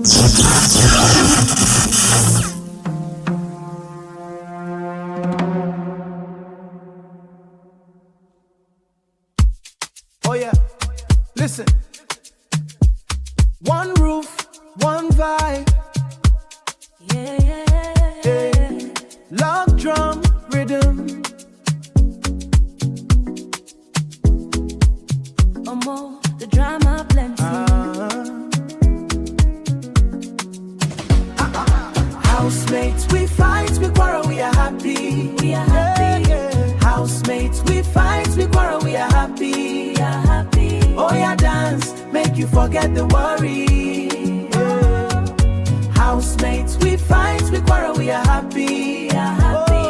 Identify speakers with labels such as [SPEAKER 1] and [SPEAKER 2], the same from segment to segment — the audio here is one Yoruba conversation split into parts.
[SPEAKER 1] Oh yeah, listen. One roof, one vibe. Yeah. Love drum rhythm.
[SPEAKER 2] The drama plenty.
[SPEAKER 1] Housemates, we fight, we quarrel, we are happy.
[SPEAKER 2] We are happy.
[SPEAKER 1] Housemates, we fight, we quarrel, we are happy.
[SPEAKER 2] We are happy.
[SPEAKER 1] Oh yeah, dance, make you forget the worry. Housemates, we fight, we quarrel, we are happy.
[SPEAKER 2] We are happy.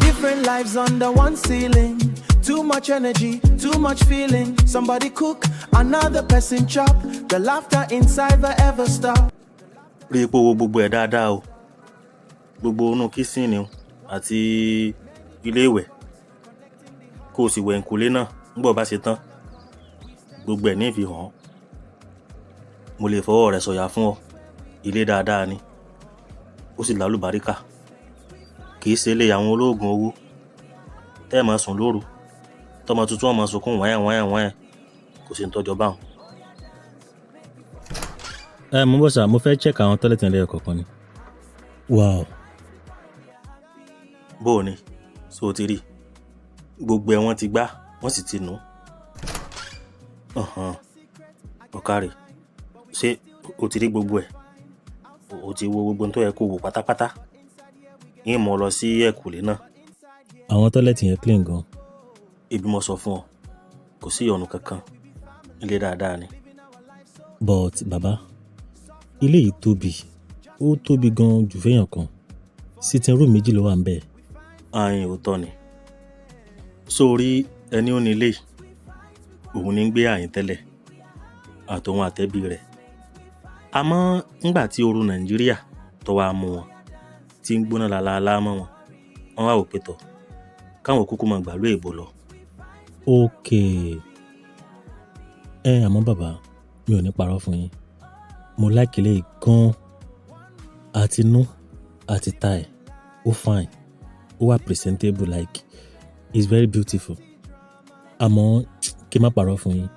[SPEAKER 1] Different lives under one ceiling. Too much energy, too much feeling. Somebody cook, another person chop. The laughter inside the ever stop.
[SPEAKER 3] Rí epo wo gbogbo ẹ̀ dáadáa o. Gbogbo inú kísìnì o àti ilé ìwẹ̀. Kó o sì wẹ̀ ǹkùlé náà ńgbọ̀ bá ṣe tán. Gbogbo ẹ̀ ní ìfihàn. Mo lè fọwọ́ rẹ̀ sọ̀yà fún ọ. Ilé dáadáa ni. Ó sì lálùbáríkà. Kì í ṣe ilé àwọn olóògùn owó. Tẹ́ ẹ máa sùn lóru. Tọ́mọ tuntun ọmọ sunkún wáyàn. Kò sí ń tọ́jọ́ báwọn.
[SPEAKER 4] Mo bọ̀ sà, mo fẹ́ check àwọn tọ́lẹ̀tì ẹlẹ́yọ kọ̀ọ̀kan ni. Wow.
[SPEAKER 3] Bó o ní, so ti rí. Gbogbo ẹ̀ wọ́n ti gbá, wọ́n sì ti nù. Ọ̀kàrẹ̀. Ṣé o ti rí gbogbo ẹ̀? O ti wo gbogbo tó yẹ kó wò pátápátá? Yín mọ̀ lọ sí ẹ̀kùlé náà.
[SPEAKER 4] Àwọn tọ́lẹ̀tì yẹn clean gan.
[SPEAKER 3] Ibi mo sọ fún ọ, kò sí ìyọnu kankan. Ilé dáadáa ni.
[SPEAKER 4] But bàbá, ilé yìí tóbi. Ó tóbi gan jù fẹ́yàn kan. Sitting room méjì ló wà ńbẹ̀.
[SPEAKER 3] Àyìn òótọ́ ni. Sórí ẹni ó ní ilé, òun ní ń gbé àyìn tẹ́lẹ̀. Àtòun àtẹ́bí rẹ̀. Àmọ́ ńgbà tí ooru Nàìjíríà tó wá mú wọn, tí ń gbóná lálaalá mọ́ wọn, wọ́n wá wò pé tọ̀, káwọn kúkú máa gbàlú èbó lọ.
[SPEAKER 4] Okay. Àmọ́ bàbá, mi ò ní parọ́ fún yín. Mo like ilé yìí gan. Àti inú àti ta ẹ̀. Ó fine. Ó wà presentable like. It's very beautiful. Àmọ́ kí n má parọ́ fún yín.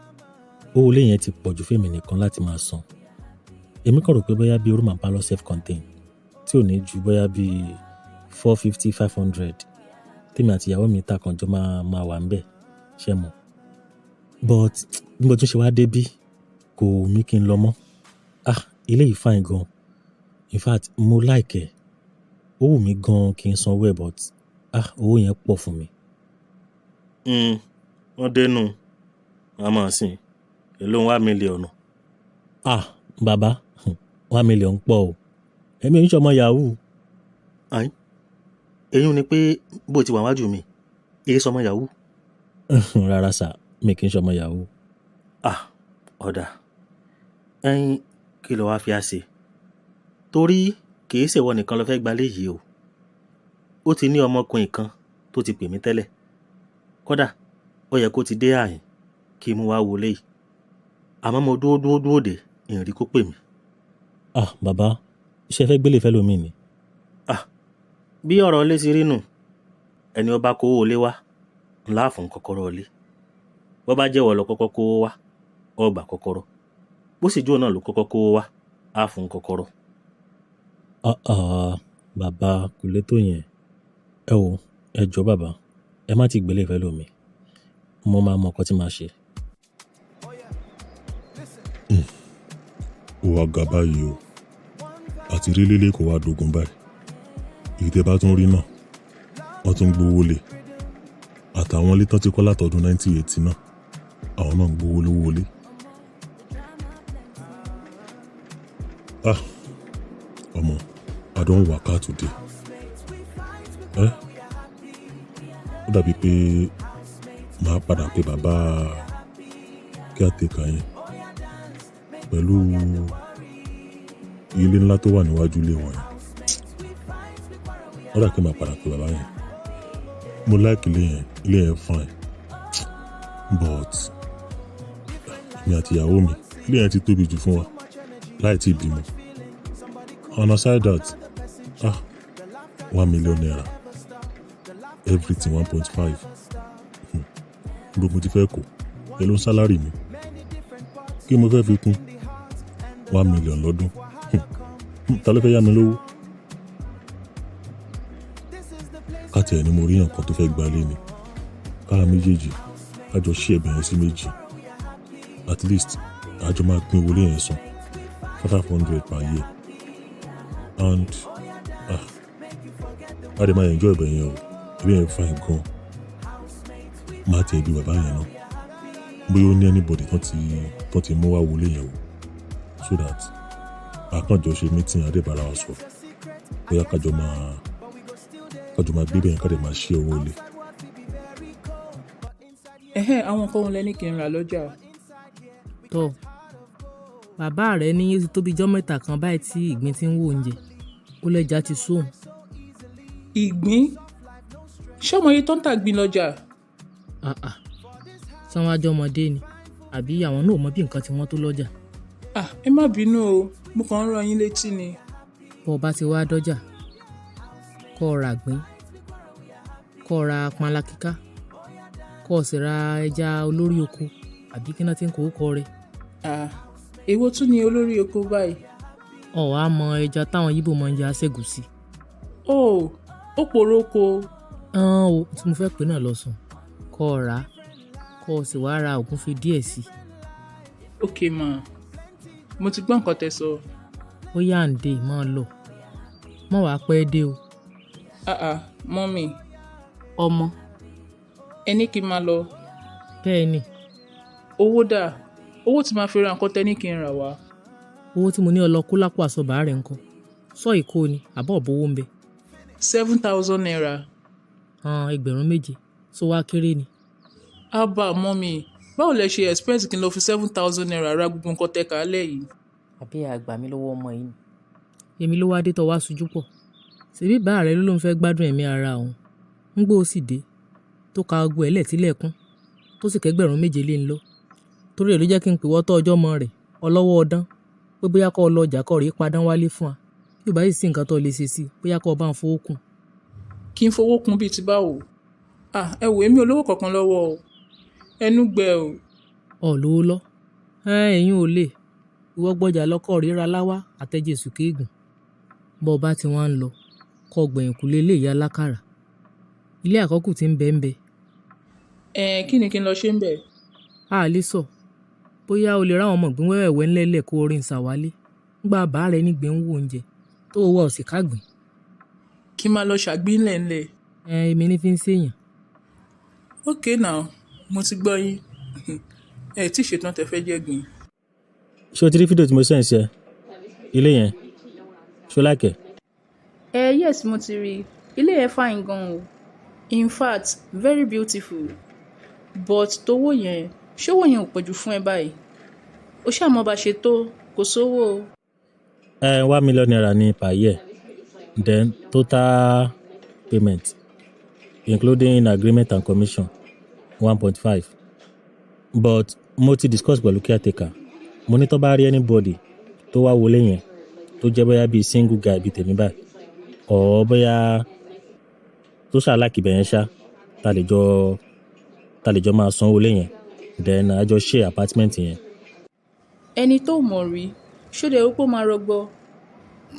[SPEAKER 4] Owó ilé yẹn ti pọ̀jù fèmí nìkan láti máa san. Èmi kàn rò pé bóyá bí room and parlour self-contained tí ò ní ju bóyá bí 450, 500. Tèmi àti ìyàwó mi ta kan jọ máa wà ńbẹ̀. Ṣé mọ̀? But bí mo tún ṣe wá débí, kò wù mí kí n lọ mọ́. Ilé yìí fine gan. In fact, mo like ẹ̀. Ó wù mí gan kí n sanwó ẹ̀ but owó yẹn pọ̀ fún mi.
[SPEAKER 3] Wọ́n dénú. Àmọ́ sìn, èló ń 1 mílíọ̀nù.
[SPEAKER 4] Bàbá, 1 mílíọ̀nù pọ̀ o. Èmi ò ń ṣọmọ yahoo.
[SPEAKER 3] Àyìn. Èyí ni pé bó ti wà wájú mi, èyí sọmọ yahoo.
[SPEAKER 4] Rárá sà, mi kì í ṣọmọ yahoo.
[SPEAKER 3] Ọ̀dà. Ẹ̀yin kí ló wá fi á ṣe? Torí kì í ṣèwọ nìkan ló fẹ́ gbalé yìí o. Ó ti ní ọmọkùnrin kan tó ti pè mí tẹ́lẹ̀. Kódà, ó yẹ kó ti dé àyìn kí n mú wá wọlé yìí. Àmọ́ mo dúró dè, ìrìn kó pè mí.
[SPEAKER 4] Bàbá, ṣé fẹ́ gbélé fẹ́ lómi ni?
[SPEAKER 3] Bí ọ̀rọ̀ ilé ti rí nù, ẹni ó bá kówó ilé wá, ńlá fún kọ́kọ́rọ́ ilé. Bó bá jẹ́wọ́ lọ kọ́kọ́ kówó wá, ó gbà kọ́kọ́rọ́. Bó sì jóò náà ló kọ́kọ́ kówó wá, á fún kọ́kọ́rọ́.
[SPEAKER 4] Bàbá kò lè tó yẹn. Ẹ wò, ẹ jọ̀ọ́ bàbá, ẹ má ti gbélé fẹ́ lómi. Mo máa mọ nǹkan tí màá ṣe.
[SPEAKER 5] Ó wá ga báyìí o. Àti rí lélẹ̀ kò wá dogun báyìí. Èyí tẹ́ bá tún rí náà, wọ́n tún gbówó lé. Àtàwọn ilé tán ti kọ́ látọdún 1980 náà, àwọn náà ń gbówó lówó lé. Ọmọ, I don't work out today. Ó dàbí pé máa padà pé bàbá caretaker yẹn pẹ̀lú ilé ńlá tó wà níwájú ilé wọn yẹn. Ó dà pé máa padà pé bàbá yẹn. Mo like ilé yẹn fine. But mi àti ìyàwó mi ilé yẹn ti tóbi jù fún wa láì tí ì bímọ. On aside that, 1 million naira, everything 1.5. Gbogbo mo ti fẹ́ kó èló ń sálárì mi kí mo fẹ́ fi kún 1 million lọ́dún. Ta ló fẹ́ yá mi lówó? Káti ẹ̀ ni mo rí nǹkan tó fẹ́ gbalé mi káà méjèèjì kájọ ṣí ẹ̀bẹ̀rẹ̀ sí méjì, at least àjọ máa pín owó lé yẹn san 500 per year, and a dẹ̀ máa enjoy ẹ̀bẹ̀ yẹn o. Ẹ̀bẹ̀ yẹn fine gan. Máa tẹ̀ bí bàbá yẹn náà bóyá ó ní anybody tó ti mú wá wọlé yẹn o, so that àkànjọ ṣe meeting adébára wa sọ bóyá kájọ máa gbé bẹ́yẹn ká dẹ̀ máa ṣe owó lé.
[SPEAKER 6] Àwọn nǹkan wọn lẹ́ni kí n rà lọ́jà.
[SPEAKER 7] Tọ́ bàbá rẹ̀ ní yé ti tóbi jọ́ mẹ́ta kan báyìí tí ìgbín ti ń wò oúnjẹ ó lẹ́jà ti sóhun.
[SPEAKER 6] Ìgbín? Ṣé ọmọ yìí tó ń tàgbín lọ́jà?
[SPEAKER 7] Sanwó ajọ́ ọmọdé ni àbí àwọn náà mọ bí nǹkan tí wọ́n tó lọ́jà.
[SPEAKER 6] Ẹ má bínú o, mo kàn ń rán yín létí ni.
[SPEAKER 7] Bọ́ ọ bá ti wá dọ́jà kọ́ ọ ra ìgbín, kọ́ ọ ra panla kíká, kọ́ ọ sì ra ẹja olórí oko àbí kí náà ti ń kó kọ rẹ̀.
[SPEAKER 6] Èwo tún ni olórí oko báyìí?
[SPEAKER 7] Á mọ ẹja táwọn Yíbò máa ń jẹ aṣẹ́gùsì.
[SPEAKER 6] Ó poroko.
[SPEAKER 7] Tí mo fẹ́ pè náà lọ sùn kọ́ ọ rà á kọ́ ọ sì wá ra ògúnfe díẹ̀ sí i.
[SPEAKER 6] Ok ma, mo ti gbọ́ nǹkan tẹ́ sọ.
[SPEAKER 7] Ó yá ǹdè máa lọ mọ́ wàá pẹ́ dé o.
[SPEAKER 6] Mọ́mì.
[SPEAKER 7] Ọmọ.
[SPEAKER 6] Ẹ ní kí n máa lọ.
[SPEAKER 7] Bẹ́ẹ̀ ni.
[SPEAKER 6] Owó dà, owó tí máa fi ra nǹkan tẹ́ ní kí n rà wá.
[SPEAKER 7] Owó tí mo ní ọlọ kó lápò àsọ̀bà rẹ̀ ńkọ́ sọ ìkó ni àbọ̀ ọ̀bọ̀wọ́ ń bẹ.
[SPEAKER 6] 7,000 naira.
[SPEAKER 7] 7,000 so wá kéré ni.
[SPEAKER 6] Mọ́mì, báwo lẹ ṣe expect kí n lọ fi 7,000 naira ra gbogbo nǹkan tẹ́ kà á lẹ̀ yìí?
[SPEAKER 7] Àbí àgbà mi lọ́wọ́ ọmọ yìí ni. Èmi ló wá dé tọ́ wá sojú pọ̀. Ṣèbí bá rẹ̀ ló ń fẹ́ gbádùn ẹ̀mí ara òun. ń gbó sì dé tó ka ọgbọ ẹ̀lẹ̀ tílẹ̀kùn tó sì kẹ́gbẹ̀rún 7 lé ń lọ. Torí ẹ̀ ló jẹ́ kí n pè wọ́tọ́ ọjọ́ mọ́ rẹ̀ ọlọ́wọ́ ọdán pé bóyá kọ́ ọ lọ ọjà kọ́ rí padà wálé fún wa. Bí ò bá sì sí nǹkan tó lè ṣe sí bóyá kọ́ ọ bá ń fowó kún.
[SPEAKER 6] Kí n fowó kún bíi ti báwo? Ẹ wò èmi olówó kankan lọ́wọ́ o. Ẹnu gbẹ o.
[SPEAKER 7] Lówó lọ. Ẹ̀yin ò lè. Ìwọ gbọ́jà lọ́kọ̀ ríra láwá àtẹ́jẹsù kéègùn. Bọ́ ọ bá ti wá ń lọ kọ́ gbẹ̀yìn kúlé ilé ìyá alákàrà. Ilé àkọ́kù ti ń bẹ ń bẹ.
[SPEAKER 6] Kí ni kí n lọ ṣe ń bẹ̀?
[SPEAKER 7] Lè sọ. Bóyá o lè ráwọn ọmọ ìgbín wẹ́wẹ̀wẹ́ ńlẹ́lẹ̀ kó orin ṣàwálé. Ńgbà bá rẹ̀ nígbìn ń wò oúnjẹ tó wọ́ ọ̀sì kágbìn.
[SPEAKER 6] Kí n máa lọ ṣàgbín ńlẹ̀.
[SPEAKER 7] Èmi ní fi ń ṣèyàn.
[SPEAKER 6] Okay now, mo ti gbọ́ yín. Tí ṣetán tẹ fẹ́ jẹ́ gbìn.
[SPEAKER 3] Ṣé o ti rí fídíò tí mo send sí ẹ? Ilé yẹn ṣó like ẹ?
[SPEAKER 8] Yes, mo ti rí. Ilé yẹn fine gan o. In fact, very beautiful. But tówó yẹn, ṣówó yẹn ò pọ̀jù fún ẹ báyìí? Ó ṣàmọ́ bá ṣe tó, kò sówó o.
[SPEAKER 3] 1 million naira ní per year. Then total payment including agreement and commission 1.5. But mo ti discuss pẹ̀lú caretaker. Mo ní tó bá rí anybody tó wá wọlé yẹn tó jẹ́ bóyá bíi single guy bíi tèmi báyìí or bóyá tó ṣàlákì bẹ̀yẹn ṣá ta lè jọ máa san wọlé yẹn then a jọ share apartment yẹn.
[SPEAKER 8] Ẹni tó mọ̀ rí ṣóde ó pọ̀ máa rọgbọ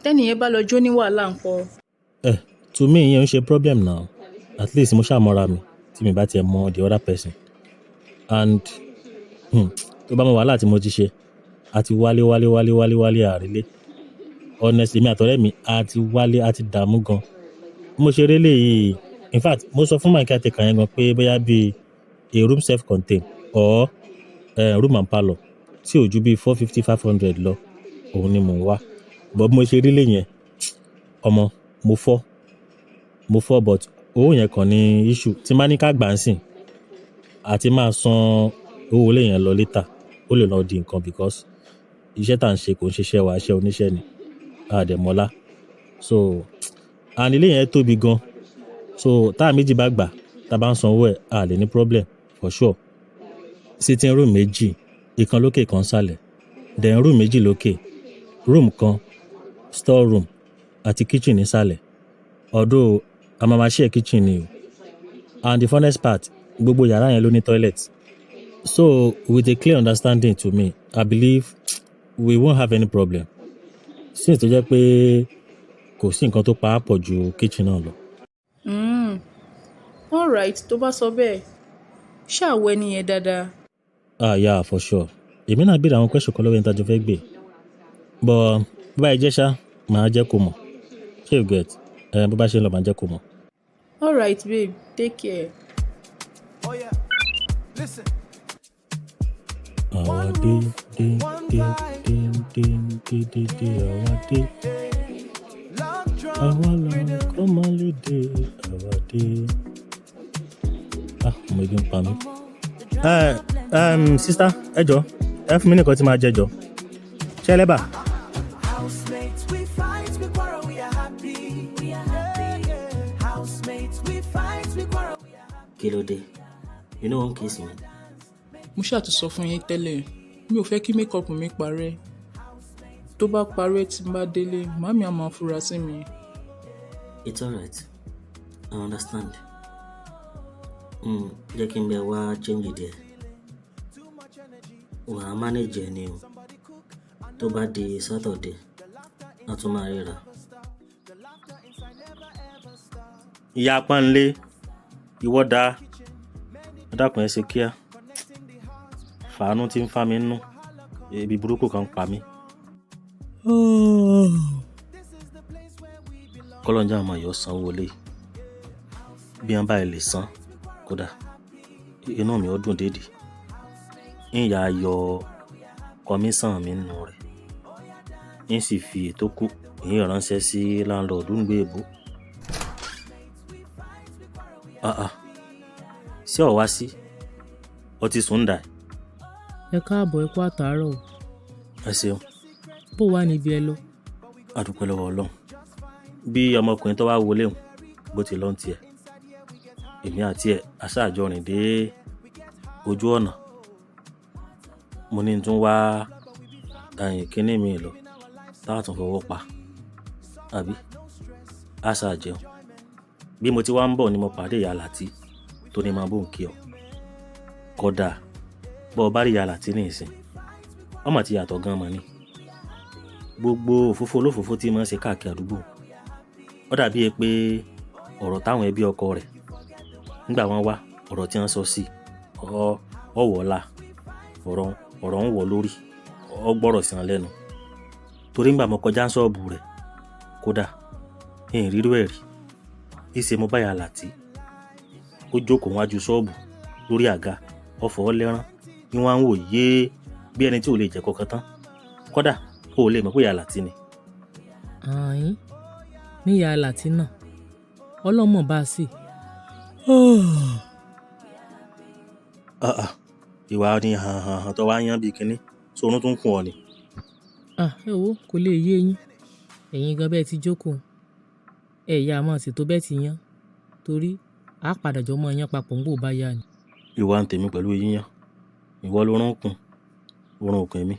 [SPEAKER 8] tẹ́nìyẹn bá lọ jó ní wàhálà ńkọ́.
[SPEAKER 3] To me ìyẹn ń ṣe problem now. At least mo ṣàmọ́ra mi tí mi bá tiẹ̀ mọ the other person. And tó bá mọ wàhálà tí mo ti ṣe àti wálé àrílé. Honestly mi àtọ̀rẹ́ mi àti wálé àti dààmú gan. Mo ṣe rélé yìí. In fact mo sọ fún my caretaker yẹn gan pé bóyá bíi a room self-contained or room and parlour tí ò ju bíi 450-500 lọ òun ni mò ń wá. But mo ṣe rélé yẹn ọmọ mo fọ́ but owó yẹn kàn ní issue tí má ní ká gbà ń sìn àti máa san owó ilé yẹn lọ later ó lè lọ di nǹkan because iṣẹ́ tá à ń ṣe kò ń ṣiṣẹ́ wa iṣẹ́ oníṣẹ́ ni àdẹ̀mọ́lá so and ilé yẹn tóbi gan so táà méjì bá gbà tá a bá ń san owó ẹ̀ a lè ní problem for sure. Sitting room 2
[SPEAKER 4] ìkan lókè ìkan sàlẹ̀, then room méjì lókè, room kan, store room àti kitchen nísàlẹ̀. Although a máa share kitchen ni o. And the funnest part, gbogbo yàrá yẹn ló ní toilet. So with a clear understanding to me, I believe we won't have any problem. Since tó jẹ́ pé kò sí nǹkan tó pa á pọ̀ ju kitchen náà lọ.
[SPEAKER 8] Alright, tó bá sọ bẹ́ẹ̀, ṣàwọ̀ ẹni yẹn dáadáa.
[SPEAKER 4] Yeah, for sure. Èmi náà béèrè àwọn question kan lọ́wọ́ ẹni tá a jọ fẹ́ gbé. But bó bá yẹ jẹ́ ṣá, màá jẹ́ kó mọ̀. Ṣé you get? Bó bá ṣe ń lọ, màá jẹ́ kó mọ̀.
[SPEAKER 8] Alright, babe, take care.
[SPEAKER 1] Oh yeah, listen.
[SPEAKER 4] Àwa dé, dé, dé, dé, dé, dé, dé, àwa dé.
[SPEAKER 1] Love drum,
[SPEAKER 4] Àwa làwọn kọ́ máa lè dé, àwa dé. Mo ibi ń pa mí. Sister, ẹ jọ̀ọ́, ẹ fún mi nìkan tí máa jẹ jọ̀ọ́. Ṣé ẹ lẹ́bà?
[SPEAKER 1] housemates, we fight, we quarrel, we are happy. We are happy. Housemates, we fight, we quarrel, we are happy.
[SPEAKER 3] Kí ló dé? You no wan kiss me?
[SPEAKER 6] Mo ṣáà ti sọ fún yín tẹ́lẹ̀, mi ò fẹ́ kí makeup mi parẹ́. Tó bá parẹ́ tí n bá délé, màmí á máa fura sí mi.
[SPEAKER 3] It's alright. I understand. Jẹ́ kí n bẹ wá change díẹ̀. Wà á manage ẹ ni o. Tó bá di Saturday, a tún máa ríra.
[SPEAKER 4] Ìyá Pánlé, ìwọ dáa. Dákun ẹ ṣe kíá. Fàánú tí ń fá mi nú. Ebi burúkú kan ń pa mí. Kọ́lọ́njà àmọ́ yọ sanwó lé. Bí wọ́n báyìí lè san, kódà inú mi ó dùn dédì. Ìyá yọ kọmíṣàn mi nù rẹ̀. Ń sì fi ètò kù ìyẹn ránṣẹ́ sí láńlọ́ọ̀dù ń gbé èbó. Ṣé ọ̀ wá sí? Ọ ti sùn dà?
[SPEAKER 7] Ẹ káàbọ̀, ẹ kú àtàárọ̀ o.
[SPEAKER 4] Ẹ ṣeun.
[SPEAKER 7] Bó wà níbi ẹ lọ?
[SPEAKER 4] A dúpẹ́ lọ́wọ́ Ọlọ́run. Bí ọmọkùnrin tó wá wọlé hùn bó ti lọ́n tiẹ̀. Èmi àti ẹ̀ aṣáájọ rìn dé ojú ọ̀nà. Mo ní tún wá kínní mi lọ táàtún fọwọ́ pa. Àbí? Aṣáájẹun. Bí mo ti wá ń bọ̀ ni mo pàdé ìyá Láti tó ní máa bò ń kí ọ. Kódà bọ́ ọ bá rí ìyá Láti ní ìsìn. Ọmọ ti yàtọ̀ gan mọ̀ ni. Gbogbo òfófó olófófó tí máa ń ṣe káàkiri àdúgbò. Ó dàbí pé ọ̀rọ̀ táwọn ẹbí ọkọ rẹ̀ nígbà wọ́n wá ọ̀rọ̀ tí wọ́n sọ sí ọ̀wọ́lá ọ̀rọ̀ ń wọ̀ lórí ọgbọ́rọ̀ sí wọn lẹ́nu. Torí ńgbà mo kọjá ṣọ́ọ̀bù rẹ̀ kódà ìhìn rírú ẹ̀ rí. Ìṣe mo bá ìyá Láti. Ó jókòó wájú ṣọ́ọ̀bù lórí àga ọ̀fọ̀ lẹ́rán ni wọ́n á ń wò yé bí ẹni tí ò lè jẹ́ kankan tán. Kódà ó lè mọ̀ pé ìyá Láti ni.
[SPEAKER 7] Àyín ní ìyá Láti náà, ọlọ́mọ bá a sì.
[SPEAKER 4] Ìwà ni hàn tó wá yán bí kinní sórun tó ń kún ọ ni.
[SPEAKER 7] Ẹ wo kò lè yé yín. Ẹ̀yin gan bẹ́ẹ̀ ti jókòó. Ẹ̀yà máa sì tó bẹ́ẹ̀ ti yán. Torí a padà jọ mọ́ yán papọ̀ ń gbò bá yá ni.
[SPEAKER 4] Ìwà ń tèmi pẹ̀lú yíyan. Ìwọ ló rán kùn. Orun òkun mi.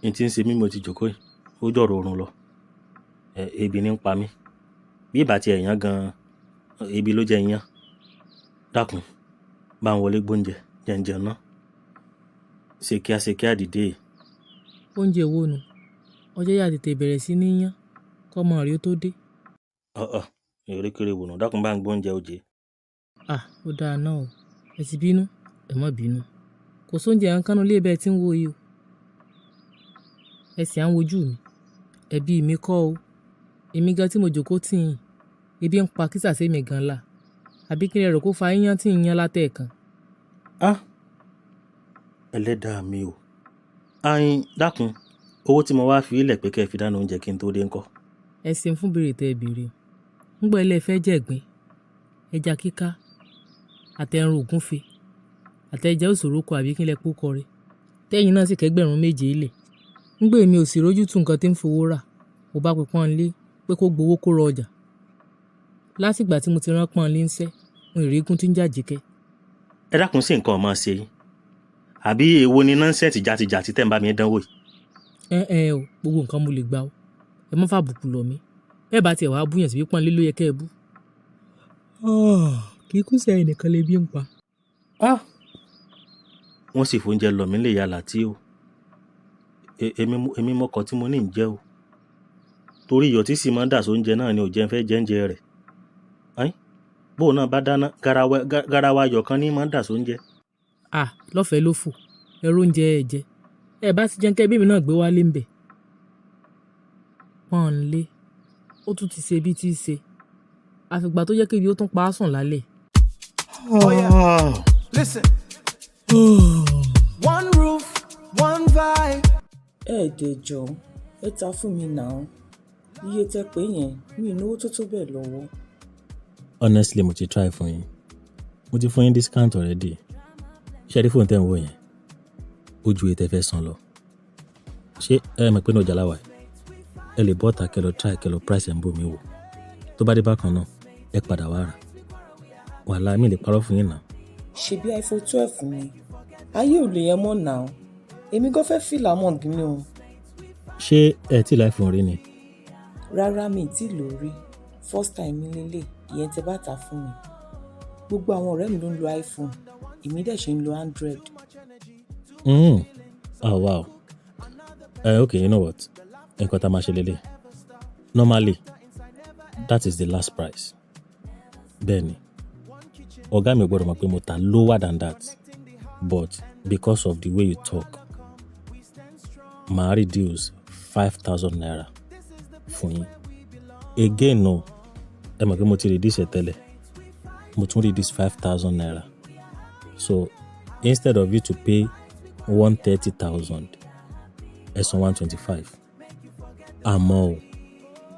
[SPEAKER 4] N tí ń ṣe mí mo ti jókòó yìí. Ó jọ̀rọ̀ orun lọ. Ebi ní ń pa mí. Bí ìbá ti ẹ̀yán gan-an, ebi ló jẹ́ iyán. Dákun, bá ń wọlé gbóúnjẹ jẹ̀ǹjẹ̀ náà. Ṣe kíá dìde.
[SPEAKER 7] Oúnjẹ wo nu? Ọjọ́ yà tètè bẹ̀rẹ̀ sí ní yán kọ́mọ rí ó tó dé.
[SPEAKER 4] Ìrékèrè wò nù. Dákun bá ń gbóúnjẹ òjè.
[SPEAKER 7] Ó dáa náà o. Ẹ ti bínú, ẹ má bínú. Kò sóúnjẹ kankan nílé bẹ́ẹ̀ tí ń wo yìí o. Ẹ sì à ń wojú mi. Ẹbí mi kọ́ o. Èmi gan tí mo jókòó tì yín. Ebi ń pa kísà sí mi gan la. Àbí kí lẹ rò kó fa yíyan tí ń yan látẹ̀ẹ̀kan.
[SPEAKER 4] Ẹlẹ́dàá mi o. Ayin dákun, owó tí mo wá fi ilẹ̀ pé kẹ́ ẹ fi dáná oúnjẹ kí n tó dé ńkọ́.
[SPEAKER 7] Ẹ ṣeun fún béèrè tẹ́ ẹ béèrè. Ńgbọ́ ilé fẹ́ jẹ̀gbín, ẹja kíká, àtẹrun ògúnfe, àtẹja òṣòrókò àbí kí lẹ pókọ rẹ̀. Tẹ́yìn náà sì kẹ́gbẹ̀rún 7 ilẹ̀. Ńgbọ́ èmi ò sì rójú tú nǹkan tí ń fowó rà. Mo bá pe Pọ́nlé pé kó gbowó kó rọ ọjà. Látìgbà tí mo ti rán Pọ́nlé ńṣẹ́, mo ìrégún tí ń jàjìkẹ́.
[SPEAKER 4] Ẹ dákun sí nǹkan ọmọ ṣe yín.
[SPEAKER 3] àbí èwo ni nọ́ńsẹ̀ǹsì jàtijàti tẹ̀ ń bá mi dánwò yìí.
[SPEAKER 7] o gbogbo nǹkan mo lè gbà o ẹ má fàbùkù lọ mí bẹ́ẹ̀ bá tiẹ̀ wá búyàn síbí pọ́n lé ló yẹ kẹ́ ẹ bú. kì í kú sí ẹ̀yìn nìkan lè bí ń pa.
[SPEAKER 3] wọ́n sì fóúnjẹ lọ mí lè ya làtí o èmi mọ́kọ tí mo ní ń jẹ́ o torí iyọ̀ tí sì máa ń dà sóúnjẹ náà ni ò jẹ́ ń fẹ́ jẹ́ńjẹ rẹ̀ bóun náà bá dáná garawa ayọ̀ kan ní máa ń dà sóúnjẹ.
[SPEAKER 7] lọ́fẹ̀ẹ́ ló fò ẹrú oúnjẹ ẹ̀ jẹ ẹ bá ti jẹun kẹ́ bí mi náà gbé wálé ń bẹ̀. pọ́n ń lé ó tún ti ṣe bí tí í ṣe àfìgbà tó jẹ́ kébi ó tún pa á sùn lálẹ́.
[SPEAKER 1] Oh yeah. Listen. One roof, one vibe.
[SPEAKER 9] Ẹ̀ẹ́dẹ̀jọ ẹ ta fún mi náà iye tẹ pé yẹn mi ìnáwó tó bẹ́ẹ̀ lọ́wọ́.
[SPEAKER 4] Honestly mo ti try fún yín mo ti fún yín discount already ṣé rí fóònù tẹ́ ń wò yẹn ó ju èyí tẹ́ fẹ́ san lọ ṣé ẹ mọ̀ pé ní ọjà láwàá ẹ lè bọ́ ta kẹlọ try kẹlọ price ẹ̀ ń bò mí wò tó bá dé bákan náà ẹ padà wá rà wàhálà mi lè parọ́ fún yín náà.
[SPEAKER 9] ṣebí iPhone 12 ni ayé ò lè yẹn mọ́ náà èmi gan fẹ́ fìlà mọ́ gíní o.
[SPEAKER 4] ṣé ẹ tí láì fún rí ni.
[SPEAKER 9] rárá mi ì tí lò rí first time mi lélẹ̀ ìyẹn tẹ bá ta fún mi gbogbo àwọn ọ̀rẹ́ mi ló ń lo iPhone èmi dẹ̀ ṣe ń lo Android.
[SPEAKER 4] Oh wow okay you know what nǹkan tá a máa ṣe lélẹ̀ normally that is the last price bẹ́ẹ̀ ni ọ̀gá mi ò gbọ́dọ̀ mọ̀ pé mo ta lower than that but because of the way you talk màá reduce 5,000 naira fún yín again no ẹ mọ̀ pé mo ti reduce ẹ̀ tẹ́lẹ̀ mo tún reduce 5,000 naira so instead of you to pay 130,000 ẹ san 125 àmọ́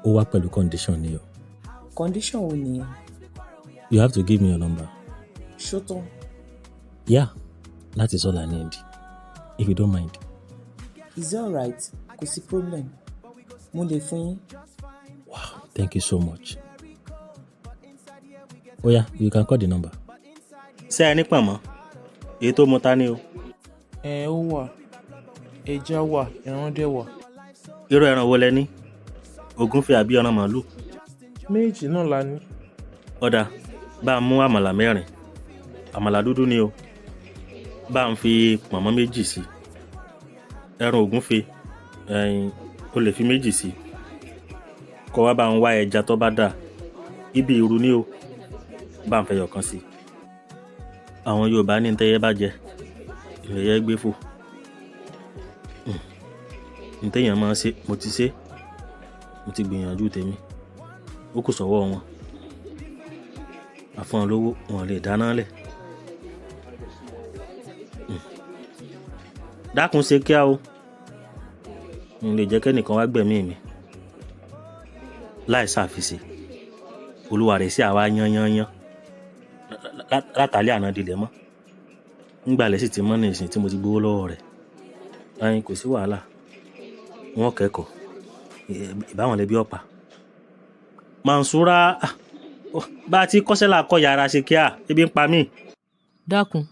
[SPEAKER 4] ó wá pẹ̀lú condition ni o.
[SPEAKER 9] condition wo nìyẹn.
[SPEAKER 4] You have to give me your number.
[SPEAKER 9] ṣótán.
[SPEAKER 4] Yeah, that is all I need if you don't mind.
[SPEAKER 9] Is it alright? Kò sí problem. Mo lè fún yín.
[SPEAKER 4] Wow, thank you so much. Oh yeah, you can call the number.
[SPEAKER 3] ṣé ẹ ní pọ̀nmọ́ èyí tó mu ta ni o.
[SPEAKER 6] ó wà ẹja wà ẹran dẹ̀ wà.
[SPEAKER 3] irú ẹran wo lẹ ní ògúnfe àbí ẹran màálù.
[SPEAKER 6] méjì náà la ní.
[SPEAKER 3] ọ̀dà bá a mú àmàlà 4 àmàlà dúdú ni o bá a ń fi pọ̀nmọ́ 2 sí ẹran ògúnfe o lè fi 2 sí kó wá bá ń wá ẹja tó bá dà ibi ìrù ni o bá ń fẹyọ̀ kan sí àwọn Yorùbá ní ntẹ́yẹ bá jẹ ìrẹ̀yẹ gbé fò ntẹ́yàn máa ṣe mo ti ṣe mo ti gbìyànjú tèmi ó kù sọ́wọ́ wọn àfọ̀n lówó wọn lè dáná lẹ̀ dákun ṣe kíá o n lè jẹ́ kẹ́nìkan wá gbẹ̀mí mi láì ṣàfisì olúwa rẹ̀ sí àwa yányányán látàlẹ́ àná dilẹ̀ mọ́ ńgbàlẹ̀ sì ti mọ́ ní ìsìn tí mo ti gbowó lọ́wọ́ rẹ̀ ẹyin kò sí wàhálà wọn kẹ́kọ̀ọ́ ìbáwọn lẹbi ọ̀pá Mansura bá a ti kọ́ṣẹ́ là kọ́ yàrá ṣe kíá ebi ń pa mí.
[SPEAKER 7] dákun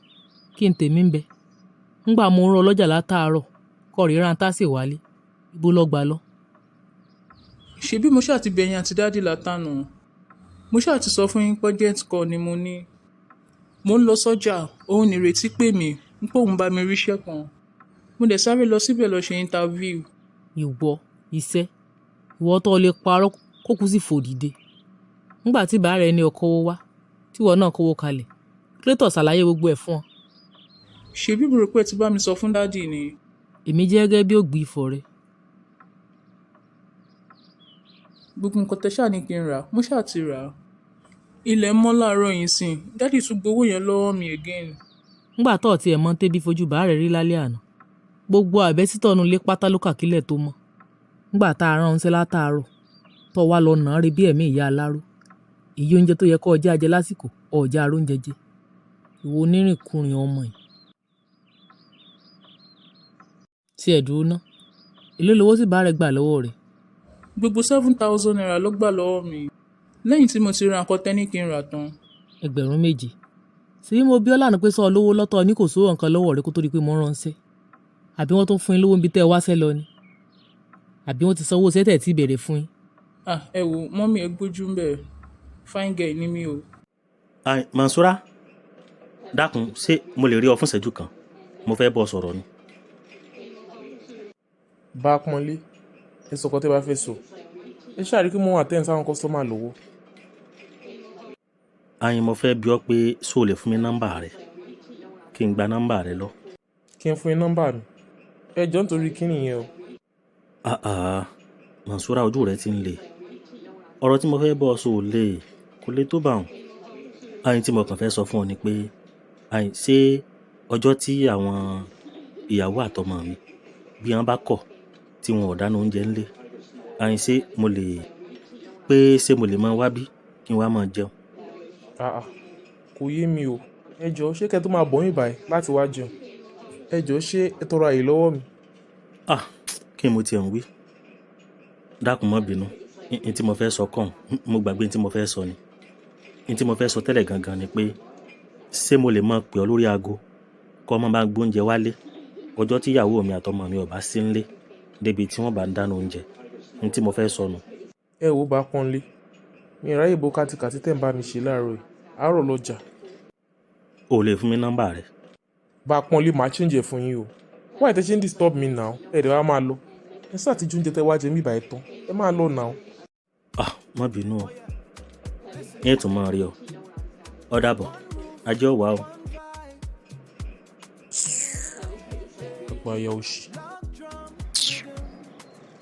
[SPEAKER 7] kí n tèmi ń bẹ ńgbà mo ń rán ọlọ́jà látàárọ̀ kọ́ rí rántá sì wálé ibo lọ gbà lọ.
[SPEAKER 6] ṣebí mo ṣáà ti bẹ̀yìn àti dádì látànà mo ṣáà ti sọ fún yín project call ni mo ní mo ń lọ sọ́jà òun nìrètí pè mí ń pòun bá mi ríṣẹ́ kan mo dẹ̀ sáré lọ síbẹ̀ lọ ṣe interview.
[SPEAKER 7] ìwọ iṣẹ́ ìwọ tó lè parọ́ kó kú sí fòdìde nígbà tí bàá rẹ ní ọkọ̀wọ́ wá tíwọ náà kówó kalẹ̀ kírétọ̀ ṣàlàyé gbogbo ẹ̀ fún ọ.
[SPEAKER 6] ṣebí mo rò pé ti bá mi sọ fún dádì ni.
[SPEAKER 7] èmi jẹ́ gẹ́gẹ́ bí ògbì ìfọ̀ rẹ.
[SPEAKER 6] gbogbo nǹkan tẹ ṣáà ní kí n rà mo ṣáà ti rà á. ilẹ̀ mọ́ láàárọ̀ yìí sìn dádì tún gbowó yẹn lọ́wọ́ mi again.
[SPEAKER 7] ńgbà tó ọtí ẹ̀ mọ́ tẹ́bí fojú bàá rẹ̀ rí lálẹ́ àná gbogbo àbẹ́sítọ̀nù lé pátá ló kàkílẹ̀ tó mọ́ ńgbà tá a ránṣẹ́ látàárọ̀ tó wá lọ nà án rí bí ẹ̀mí ìyá aláró èyí oúnjẹ tó yẹ kó ọjà jẹ lásìkò ọjà aróúnjẹ jẹ ìwọ onírìnkùnrin ọmọ yìí. tí ẹ̀ dúró ná èló lowó sì bá rẹ̀ gbà lọ́wọ́ rẹ̀.
[SPEAKER 6] gbogbo 7,000 naira ló gbà lọ́wọ́ mi lẹ́yìn tí mo ti ra nǹkan tẹ́ni kí n rà tán.
[SPEAKER 7] 7,000 Ṣèbí mo bí ọ́ lánàá pé sọ lówó lọ́tọ̀ ní kò sówó nǹkan lọ́wọ́ rẹ kó tó di pé mo ránṣẹ́. Àbí wọ́n tún fún yín lówó níbi tẹ́ ẹ wáṣẹ́ lọ ni? Àbí wọ́n ti sanwó sẹ́tẹ̀ tí ìbẹ̀rẹ̀ fún yín?
[SPEAKER 6] Ẹ wo mọ́mí ẹ gbójú ń bẹ̀ fine girl ni mí o.
[SPEAKER 3] Mansura dákun ṣé mo lè rí ọ fún ìṣẹ́jú kan mo fẹ́ bọ́ sọ̀rọ̀ ni.
[SPEAKER 10] Bá a pọ́nlé ẹ sọ̀kọ́ tẹ́ bá fẹ́ sọ ẹ ṣàrí kí mo wà tẹ́ ẹ̀ sáwọn kọ́sítọ́mà lówó.
[SPEAKER 3] Mo fẹ́ bi ọ́ pé ṣó lè fún mi nọ́mbà rẹ kí n gba nọ́mbà rẹ lọ.
[SPEAKER 10] Kí n fún yín nọ́mbà mi ẹ jọ nítorí kí nìyẹn o.
[SPEAKER 3] Mansura ojú rẹ ti ń le ọ̀rọ̀ tí mo fẹ́ bọ́ sọ kò lè tó bá wọn. Tí mo kàn fẹ́ sọ fún ọ ni pé ṣé ọjọ́ tí àwọn ìyàwó àtọmọ mi bí wọ́n bá kọ̀ tí wọn ò dáná oúnjẹ ńlé ṣé mo lè máa wá bí kí n wá máa jẹun.
[SPEAKER 10] Kò yé mi o ẹ jọ ṣé kẹ́ tó máa bọ̀ yín báyìí láti wá jẹun ẹ jọ ṣé ẹ tọrọ àyè lọ́wọ́ mi.
[SPEAKER 3] Kí mo tiẹ̀ ń wí dákun má bínú ní tí mo fẹ́ sọ kàn mo gbàgbé ní tí mo fẹ́ sọ ni ní tí mo fẹ́ sọ tẹ́lẹ̀ gangan ni pé ṣé mo lè máa pè ọ́ lórí aago kọ́ ọmọ bá gbóúnjẹ wálé ọjọ́ tí ìyàwó mi àtọmọ mi ò bá sí ńlé débi tí wọ́n bá ń dáná oúnjẹ ní tí mo fẹ́ sọ nù.
[SPEAKER 10] Ẹ wo bá pọ́nlé mi ìráyè bó kátìkàtì tẹ̀ ń bá mi ṣe láàárọ̀ yìí àárọ̀ lọ́jà.
[SPEAKER 3] O lè fún mi nọ́mbà rẹ.
[SPEAKER 10] Bá pọ́nlé máa change ẹ̀ fún yín o why tẹ́ ṣe ń disturb me now ẹ̀ dẹ̀ wá máa lọ ẹ sáà ti ju oúnjẹ tẹ́ wá jẹ mí ìbàyẹ̀ tán ẹ máa lọ now.
[SPEAKER 3] Má bínú o yẹn tún máa rí ọ ọ dàbọ̀ ajé ọ̀wá o.
[SPEAKER 10] ọ̀pọ̀ àyà òṣì.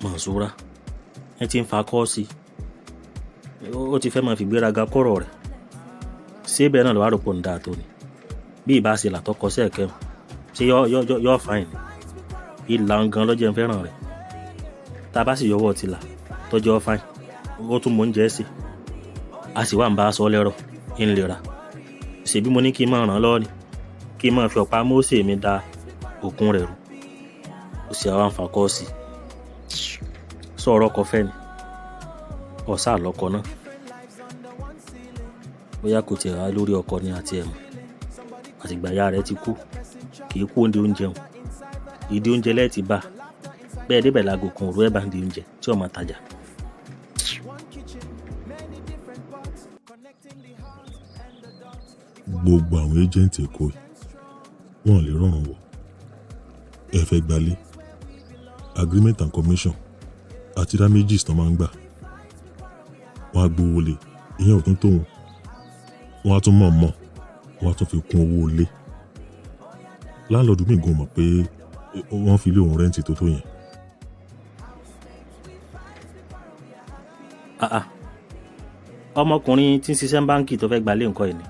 [SPEAKER 3] Mansura ẹ ti ń fa kọ́ọ̀sì ó ti fẹ́ máa fi gbéraga kọ́rọ̀ rẹ̀ ṣé bẹ́ẹ̀ náà lọ́wọ́ àròpọ̀ ń dáa tó ni bí ìbá ṣe làtọ́kọ sẹ́ẹ̀kẹ́ ṣé yọ fáìn ìlà gan lọ́jọ́ ń fẹ́ràn rẹ̀ tá a bá sì yọwọ́ ti là tọ́jọ́ fáìn ó tún mọ oúnjẹ sí a sì wà ń bá a sọ lẹ́rọ̀ ń lera ṣèbí mo ní kí n máa ràn án lọ́wọ́ ni kí n máa fi ọ̀pá Mósè mi da òkun rẹ̀ rú ó sì àwọn àǹfààkọ́ sí sọ̀rọ̀ ọkọ̀ fẹ́ ni ọ̀sá àlọ́kọ náà bóyá kò tiẹ̀ wá lórí ọkọ ni àti ẹ̀mọ́ àtìgbà ìyá rẹ̀ ti kú kì í kú oúnjẹ oúnjẹ wọn ìdí oúnjẹ lẹ́ẹ̀tì bá bẹ́ẹ̀ débẹ̀ láago kan òru ẹ̀ bá ń di oúnjẹ tí ọ̀ máa tajà.
[SPEAKER 5] Gbogbo àwọn ẹ́jẹ̀ǹtì Èkó yìí wọ́n lè rọrùn wọ̀ ẹ fẹ́ gbalé agreement and commission àti damages tán máa ń gbà wọ́n á gbowó lé ìyẹn ò tún tó wọn á tún mọ̀ wọ́n á tún fi kún owó lé láńlọ́ọ̀dù mi gan mọ̀ pé wọ́n fi lé òun rẹ́ǹtì tó yẹn.
[SPEAKER 3] ọmọkùnrin tí ń ṣiṣẹ́ báńkì tó fẹ́ gbalé nǹkan ẹ̀ ni.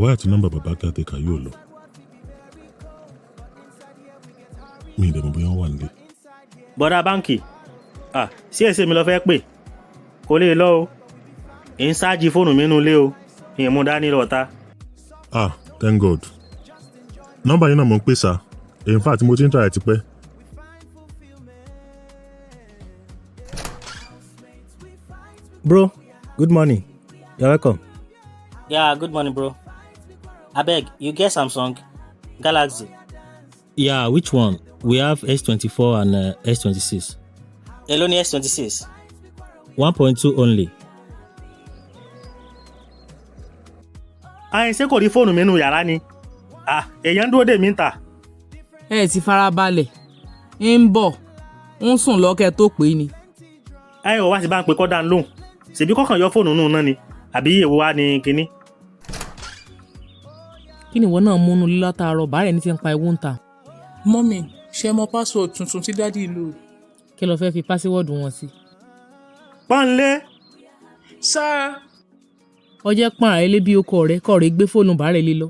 [SPEAKER 5] wáyà tí nọ́mbà bàbá caretaker yóò lọ mi ìdẹ̀mọ̀ bóyá wọ́n wà nílé.
[SPEAKER 3] bọ́dà báńkì sí èsì mi lọ fẹ́ pè kò lè lọ o ń ṣáàjì fóònù mi nínú ilé o ìyẹn mú dání lọ́ta.
[SPEAKER 5] Thank God nọ́mbà yín náà mò ń pè sá in fact mo ti ń try tipẹ́.
[SPEAKER 4] Bro, good morning. You're welcome.
[SPEAKER 3] Yeah, good morning, bro. Abeg, you get Samsung Galaxy?
[SPEAKER 4] Yeah, which one? We have S24 and S26.
[SPEAKER 3] Èló ni S26?
[SPEAKER 4] 1.2 only.
[SPEAKER 3] Ṣé kò rí fóònù mi nínú yàrá ni? Èèyàn dúró dè mí ń tà.
[SPEAKER 7] Ẹ ti farabalẹ̀ ń bọ̀ ń sùn lọ́kẹ́ tó pé ni.
[SPEAKER 3] Ò wá sí bá ń pe kọ́dà ń lóhùn ṣèbí kọ́kàn yọ fóònù nù náà ni àbí èwo wá ní kinní.
[SPEAKER 7] Kí ni ìwọ náà múnú lílá tààrọ̀ bàárẹ̀ ní ti ń pa ewu ń ta.
[SPEAKER 6] Mọ́mí ṣe mọ password tuntun tí dádì lò.
[SPEAKER 7] Kí lo fẹ́ fi pásíwọ́ọ̀dù wọn sí.
[SPEAKER 3] Pọ́nlé.
[SPEAKER 6] Sáà.
[SPEAKER 7] Ọjẹ́ pọ́n àrẹ lé bí okọ̀ rẹ̀ kọ̀ rẹ̀ gbé fóònù bàárẹ̀ lé lọ.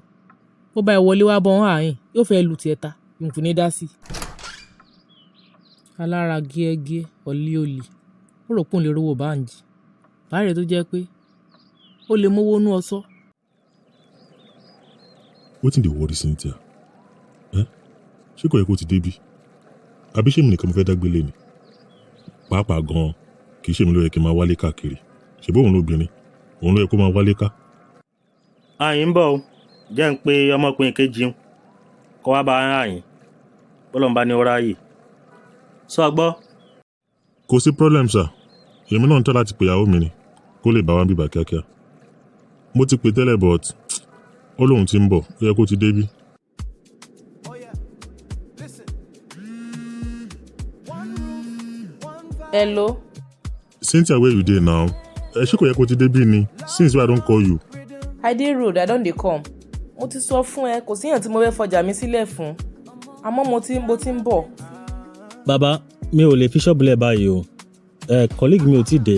[SPEAKER 7] Bó bá ẹ wọlé wá bọ́ ààyìn yóò fẹ́ lu tiẹ̀ ta ìmùkù ní dá sí. Alára gíẹ́gíẹ́ ọ̀lí ó rò pọ́n lè rówó báǹjì. Bàárẹ̀ tó jẹ́ pé ó lè mówó nú ọsọ́.
[SPEAKER 5] Wetin dey worry Cynthia? Ṣé kò yẹ kó ti débi? Àbí ṣé mi nìkan mo fẹ́ dágbélé ni? Pàápàá gan-an kì í ṣe mi ló yẹ kí n máa wálé káàkiri. ṣèbí òun lóbìnrin òun ló yẹ kó máa wálé ká.
[SPEAKER 3] àyìn ń bọ̀ o jẹ́ ń pe ọmọkùnrin kejì ń kọ́ wá bá àyìn bọ́lọ́mbà ní ọ̀rá yìí sọ gbọ́.
[SPEAKER 5] kò sí problem sir èmi náà ń tọ́ láti pè ìyàwó mi ni kó lè bá wa bíbà kíákíá. mo ti pè tẹ́lẹ̀ but ó lóun ti ń bọ̀ ó yẹ kó ti débí.
[SPEAKER 7] Hello.
[SPEAKER 5] Cynthia where you dey now? Ṣé kò yẹ kó ti débí ni since wey I don call you.
[SPEAKER 7] I dey road, I don dey come. Mo ti sọ fún ẹ, kò síyàn tí mo fẹ́ fọjà mi sílẹ̀ fún. Àmọ́ mo ti ń bọ̀.
[SPEAKER 4] Bàbá, mi ò lè fi ṣọ́ọ̀bù lẹ̀ báyìí o. Colleague mi ò tí ì dé,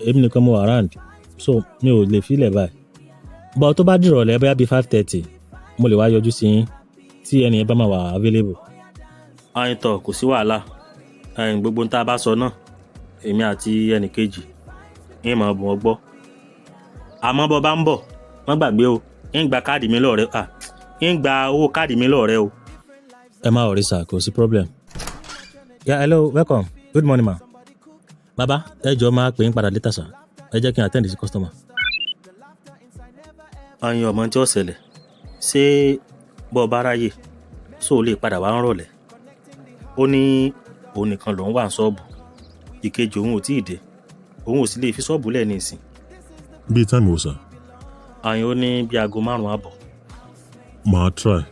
[SPEAKER 4] èmi nìkan mo wà around, so mi ò lè fi lẹ̀ báyìí. But tó bá dìrọ̀lẹ́ bóyá bíi 5:30, mo lè wá yọjú sí yín tí ẹni yẹn bá máa wà available.
[SPEAKER 3] àyìn tọ̀ kò sí wàhálà àyìn gbogbo tá a bá sọ náà èmi àti ẹnì kejì ń mọ̀ bùn ọ gbọ́. àmọ́ bọ́ bá ń bọ̀ wọ́n gbàgbé o ń gba káàdì mi lọ́rẹ́ ń gba owó káàdì mi lọ́rẹ́ o.
[SPEAKER 4] Ẹ má worry sir, kò sí problem. Yeah, hello, welcome. Good morning ma. Bàbá, ẹ jọ̀ọ́ máa pè yín padà later sir. Ẹ jẹ́ kí n attend sí customer.
[SPEAKER 3] àyìn ọmọ tí ó ṣẹlẹ̀ ṣé bọ́ bá ráyè só lè padà wá ń rọ̀lẹ́. ó ní òun nìkan lòún wà ní ṣọ́ọ̀bù ìkejì òun ò tí ì dé òun ò sì lè fi ṣọ́ọ̀bù lẹ̀ ní ìsìn.
[SPEAKER 5] bíi táìmù ọ̀sán.
[SPEAKER 3] àyìn ó ní bí aago 5 àbọ̀.
[SPEAKER 5] màá try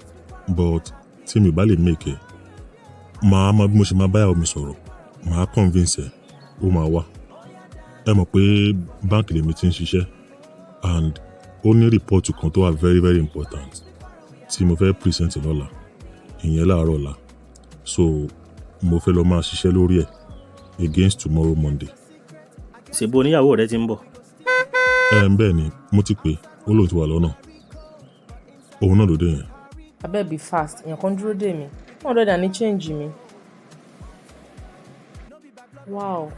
[SPEAKER 5] but tí mi bá lè make ẹ màá mọ bí mo ṣe máa báyàwó mi sọ̀rọ̀ màá convince ẹ ó máa wá. ẹ mọ̀ pé báńkì lèmi ti ń ṣiṣẹ́ and ó ní rìpọ́ọ̀tù kan tó wà very very important tí mo fẹ́ present lọ́la ìyẹn láàárọ̀ ọ̀la so mo fẹ́ lọ máa ṣiṣẹ́ lórí ẹ̀ against tomorrow Monday.
[SPEAKER 3] ṣèbó oníyàwó rẹ ti ń bọ̀.
[SPEAKER 5] bẹ́ẹ̀ ni mo ti pè ó lóun ti wà lọ́nà òun náà ló dé yẹn.
[SPEAKER 7] Abeg be fast, èèyàn kan dúró dè mí. 100 ní change mi. Wow,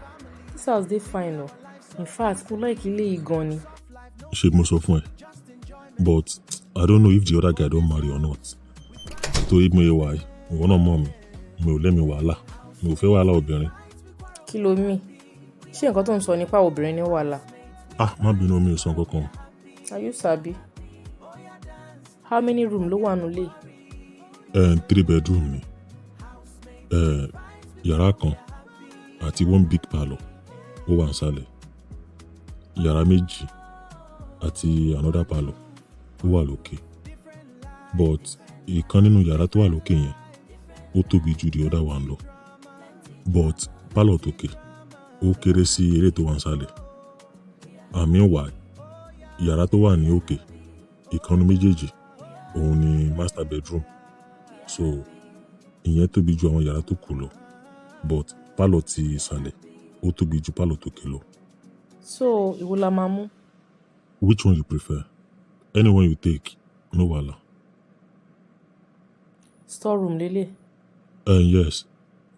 [SPEAKER 7] this house dey fine o. In fact, mo like ilé yìí gan ni.
[SPEAKER 5] ṣé mo sọ fún ẹ but I don't know if the other guy don marry or not. torí mo yẹ wàá ìwọ náà mọ̀ mi ò lẹ́mi wàhálà mi ò fẹ́ wàhálà obìnrin.
[SPEAKER 7] Kí ló mì? Ṣé nǹkan tó ń sọ nípa obìnrin ní wàhálà?
[SPEAKER 5] Má bínú mi ò sọ kankan.
[SPEAKER 7] Are you sabi? How many room ló wà nílé?
[SPEAKER 5] 3 bedroom ni yàrá kan àti 1 big parlour ó wà nísàlẹ̀ yàrá méjì àti another parlour ó wà lókè but ìkan nínú yàrá tó wà lókè yẹn ó tóbi ju the other one lọ but parlour tókè ó kéré sí eré tó wà nísàlẹ̀ àmì wà yàrá tó wà ní òkè ìkànnì méjèèjì òun ni master bedroom so ìyẹn tóbi ju àwọn yàrá tó kù lọ but parlour ti ìsàlẹ̀ ó tóbi ju parlour tókè lọ.
[SPEAKER 7] So ìwo la máa mú?
[SPEAKER 5] Which one you prefer? Anyone you take, no wahala.
[SPEAKER 7] Storeroom lélẹ̀.
[SPEAKER 5] Yes,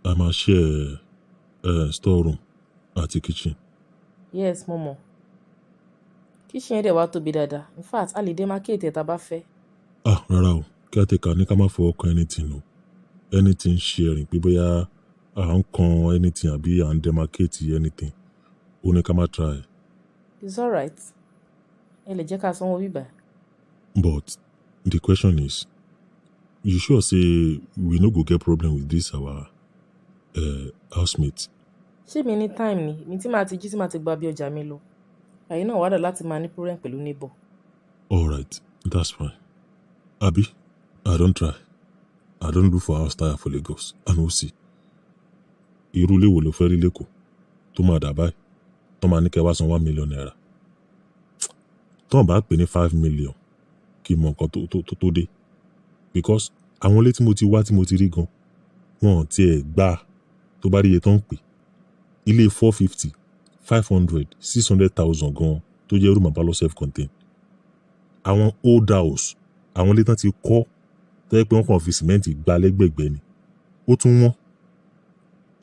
[SPEAKER 5] I ma share storeroom àti kitchen.
[SPEAKER 7] Yes, mo mọ̀. Kitchen yẹn dẹ̀ wá tóbi dáadáa. In fact, a lè demarcate ẹ̀ tá bá fẹ́.
[SPEAKER 5] Rárá o, caretaker ní ká má fọwọ́ kan anything o. Anything sharing pé bóyá à ń kan anything àbí à ń demarcate anything. Ó ní ká má try.
[SPEAKER 7] It's alright. Ẹ lè jẹ́ ká sanwó bíbá.
[SPEAKER 5] But the question is, you sure say we no go get problem with this our housemate?
[SPEAKER 7] Ṣé mi ní time ni? Mi tí máa ti jí tí máa ti gba bí ọjà mi lọ. Àyè náà wádà láti máa ní problem pẹ̀lú neighbor.
[SPEAKER 5] Alright, that's fine. Abi, I don try. I don look for house tire for Lagos. I no see. Irú ilé wo ló fẹ́ rí lẹ́kọ̀ọ́ tó máa dà báyìí tó máa ní kẹ́ wá san 1 million naira. Tó bá pè ní 5 million kí mọ nǹkan tó dé because àwọn ilé tí mo ti wá tí mo ti rí gan wọn ti ẹ̀ gbà tó bá rí iye tó ń pè ilé 450 500 600,000 gan tó jẹ́ room abalo self contained àwọn old house àwọn ilé tán ti kọ́ tó yẹ pé wọ́n kàn fi sìmẹ́ǹtì gbá lẹ́gbẹ̀gbẹ́ ni ó tún wọ́n.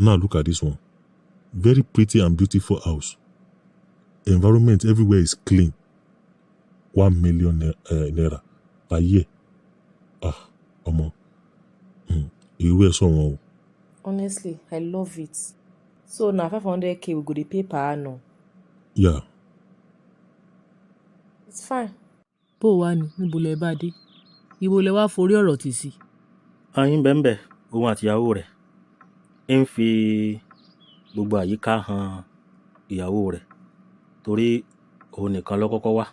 [SPEAKER 5] Now look at this one, very pretty and beautiful house, environment everywhere is clean, 1 million naira per year. Ọmọ irú ẹ̀ sọ wọn o.
[SPEAKER 7] Honestly, I love it. So na 500k we go dey pay per annum.
[SPEAKER 5] Yeah,
[SPEAKER 2] It's fine.
[SPEAKER 7] bó o wá ní níbo lẹ bá dé ibo lẹ wá forí ọ̀rọ̀ tì sí.
[SPEAKER 3] ayin bẹ́ẹ̀ òun àtìyàwó rẹ̀ ń fi gbogbo àyíká han ìyàwó rẹ̀ torí òun nìkan ló kọ́kọ́ wá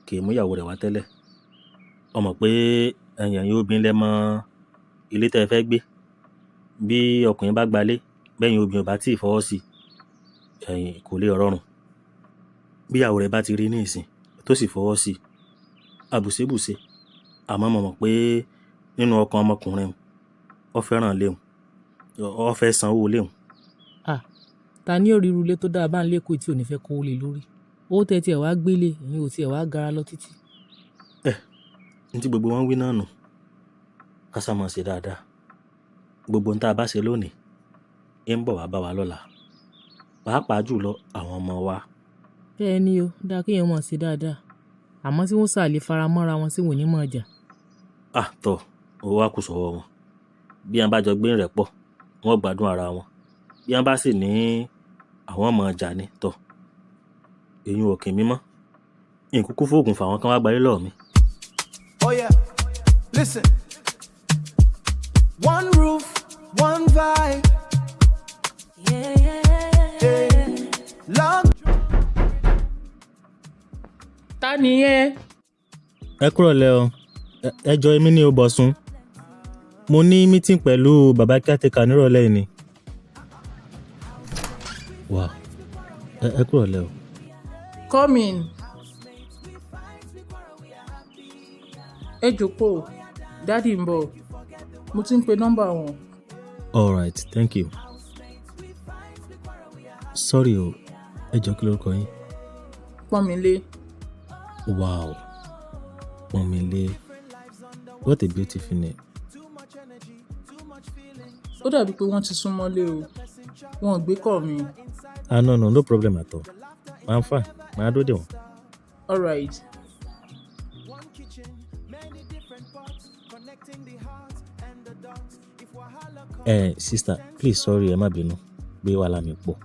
[SPEAKER 3] kì í mú ìyàwó rẹ̀ wá tẹ́lẹ̀. ó mọ̀ pé ẹ̀yin obìnrin lẹ mọ ilé tẹ́ ẹ fẹ́ gbé bí ọkùnrin bá gbalé bẹ́yìn obìnrin ò bá tí ì fọwọ́ sí ẹ̀yin kò lè rọrùn. bí ìyàwó rẹ̀ bá ti rí ní ìsìn tó sì fọwọ́ sí àbùsébùsé àmọ́ mo mọ̀ pé nínú ọkàn ọmọkùnrin ó fẹ́ràn léhùn ó fẹ́ sanwó léhùn.
[SPEAKER 7] ta ní òrìrù ilé tó dáa bá ń lẹ́kọ̀ọ́ tí ò ní fẹ́ kówó lé lórí owó tẹ́ tiẹ̀ wá gbélé ìyẹn ò tiẹ̀ wá gara lọ títí.
[SPEAKER 3] ní tí gbogbo wọn wí náà nù ká sá máa ṣe dáadáa gbogbo ohun tá a bá ṣe lónìí ń bọ̀ wá bá wa lọ́la pàápàá jùlọ àwọn ọmọ wa.
[SPEAKER 7] bẹ́ẹ̀ ni o dáa kéèyàn mọ̀ sí dáadáa àmọ́ tí wọ́n sàlè fara mọ́ra wọn sí wọn ní mọ̀ ọjà.
[SPEAKER 3] tọ́ owó wa kù sọ́wọ́ wọn bí wọn bá jọ gbé rẹ̀ pọ̀ wọ́n gbádùn ara wọn bí wọn bá sì ní àwọn ọmọ ọjà ni tọ́ èyí ò kì í mímọ́ ìkúkú fóògùn fáwọn kan wá gbalé lọ́ọ̀ mi.
[SPEAKER 1] Oh yeah, listen. One roof, one vibe. Yeah. Love.
[SPEAKER 6] ta nìyẹn?
[SPEAKER 4] ẹ kúrọ̀lẹ́ o ẹ jọ èmi ní Bọ̀sún mo ní meeting pẹ̀lú bàbá caretaker nírọ̀lẹ́ yìí ni. wow ẹ kúrọ̀lẹ́ o.
[SPEAKER 6] Come in. ẹ jókòó dádì ń bọ̀ mo ti ń pe nọ́mbà wọn.
[SPEAKER 4] all right thank you. sorry o ẹ jọ kí lórúkọ yín.
[SPEAKER 6] Pọ́nmilé.
[SPEAKER 4] wow Pọ́nmilé what a beautiful name.
[SPEAKER 6] ó dàbí pé wọ́n ti súnmọ́lé o wọn ò gbé kọ́ mi.
[SPEAKER 4] no problem at all I'm fine màá dúró dè wọ́n.
[SPEAKER 6] all right.
[SPEAKER 4] Sister please sorry ẹ má bínú pé wàhálà mi pọ̀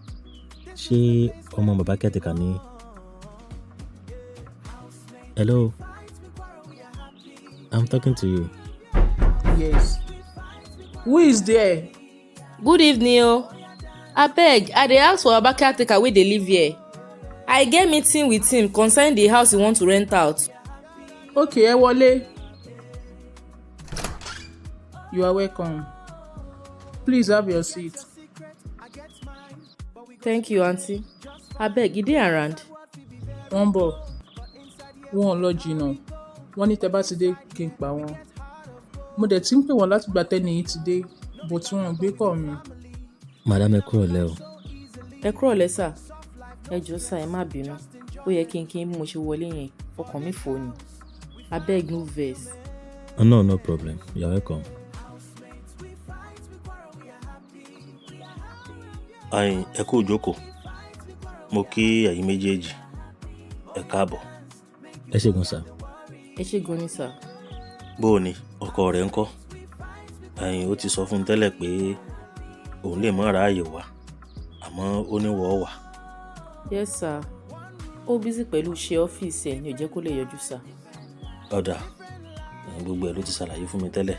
[SPEAKER 4] ṣé ọmọ bàbá caretaker ni. hello I'm talking to you.
[SPEAKER 6] yes. who is there?
[SPEAKER 2] Good evening o. Abeg, I dey ask for Baba caretaker wey dey live here. I get meeting with him concerning the house he want to rent out.
[SPEAKER 6] okay ẹ wọlé. you are welcome. Please have your seat.
[SPEAKER 2] Thank you, aunty. Abeg, you dey around?
[SPEAKER 6] wọ́n bọ̀ wọn ò lọ jìnnà wọ́n ní tẹ́ bá ti dé kí n pa wọ́n. mo dẹ̀ ti ń pè wọ́n láti gbà tẹ́ni yìí ti dé bó tí wọ́n gbé kọ́ mi.
[SPEAKER 4] madam ẹ kúrọ̀lẹ́ o.
[SPEAKER 2] Ẹ kúrọ̀lẹ́ sà. Ẹ jọ̀ọ́ sà ẹ má bínú. Ó yẹ kí n bí mo ṣe wọlé yẹn ọkàn mi fò ni. Abeg no vex.
[SPEAKER 4] No problem you're welcome.
[SPEAKER 3] ayin ẹ kú ìjókòó mo kí ẹ̀yin méjèèjì ẹ káàbọ̀.
[SPEAKER 4] ẹ ṣé gan sir.
[SPEAKER 2] Ẹ ṣé gan ni sà.
[SPEAKER 3] bó o ní ọkọ rẹ̀ ń kọ́ ayin ó ti sọ fún un tẹ́lẹ̀ pé òun lè má ráàyè wá àmọ́ ó ní wọ́ọ́ wà.
[SPEAKER 2] Yes sà. Ó bísí pẹ̀lú iṣẹ́ ọ́fíìsì ẹ̀ ní ò jẹ́ kó lè yọjú sà.
[SPEAKER 3] ọ̀dà gbogbo ẹ̀ ló ti ṣàlàyé fún mi tẹ́lẹ̀.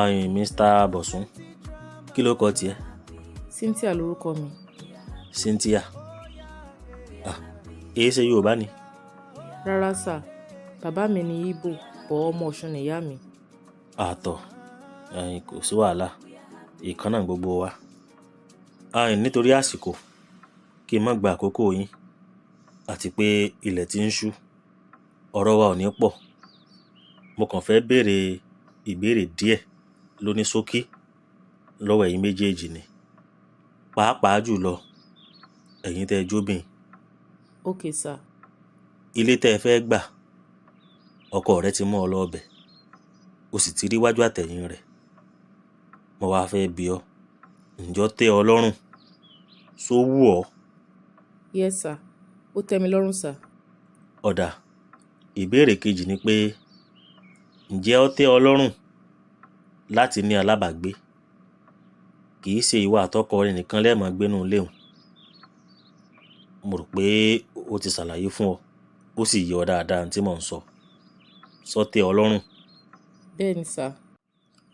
[SPEAKER 3] ayin Mr. Bọ̀sún kí ló kọ tiẹ̀.
[SPEAKER 2] Cynthia lorúkọ mi.
[SPEAKER 3] Cynthia èyí ṣe Yorùbá ni.
[SPEAKER 2] Rárá sà, bàbá mi ni Ìgbò bọ̀ ọmọ Ọ̀ṣun nìyá mi.
[SPEAKER 3] àtọ̀ kò sí wàhálà ìkan náà gbogbo wa. nítorí àsìkò kí n má gba àkókò yín àti pé ilẹ̀ ti ń ṣú ọ̀rọ̀ wa ò ní pọ̀ mo kàn fẹ́ béèrè ìbéèrè díẹ̀ lóní ṣókí lọ́wọ́ ẹ̀yin méjèèjì ni pàápàá jùlọ ẹ̀yin tẹ́ jóbìn.
[SPEAKER 2] Okay sà.
[SPEAKER 3] ilé tẹ́ ẹ fẹ́ gbà ọkọ rẹ ti mú ọ lọ́ọ̀bẹ̀ o sì ti rí wájú àtẹ̀yìn rẹ̀ mo wá fẹ́ bi ọ́ ǹjọ́ tẹ́ ọ lọ́rùn ṣó wù ọ́.
[SPEAKER 2] Yes sà, ó tẹ́ mi lọ́rùn sà.
[SPEAKER 3] ọ̀dà ìbéèrè kejì ni pé ǹjẹ́ ó tẹ́ ọ lọ́rùn láti ní alábàágbé kì í ṣe ìwà àtọkọ rẹ nìkan lẹ́ẹ̀mọ́ gbénú léhùn mo rò pé ó ti ṣàlàyé fún ọ ó sì yé ọ dáadáa tí mò ń sọ sọ tẹ́ ọ lọ́rùn.
[SPEAKER 2] bẹ́ẹ̀ ni sà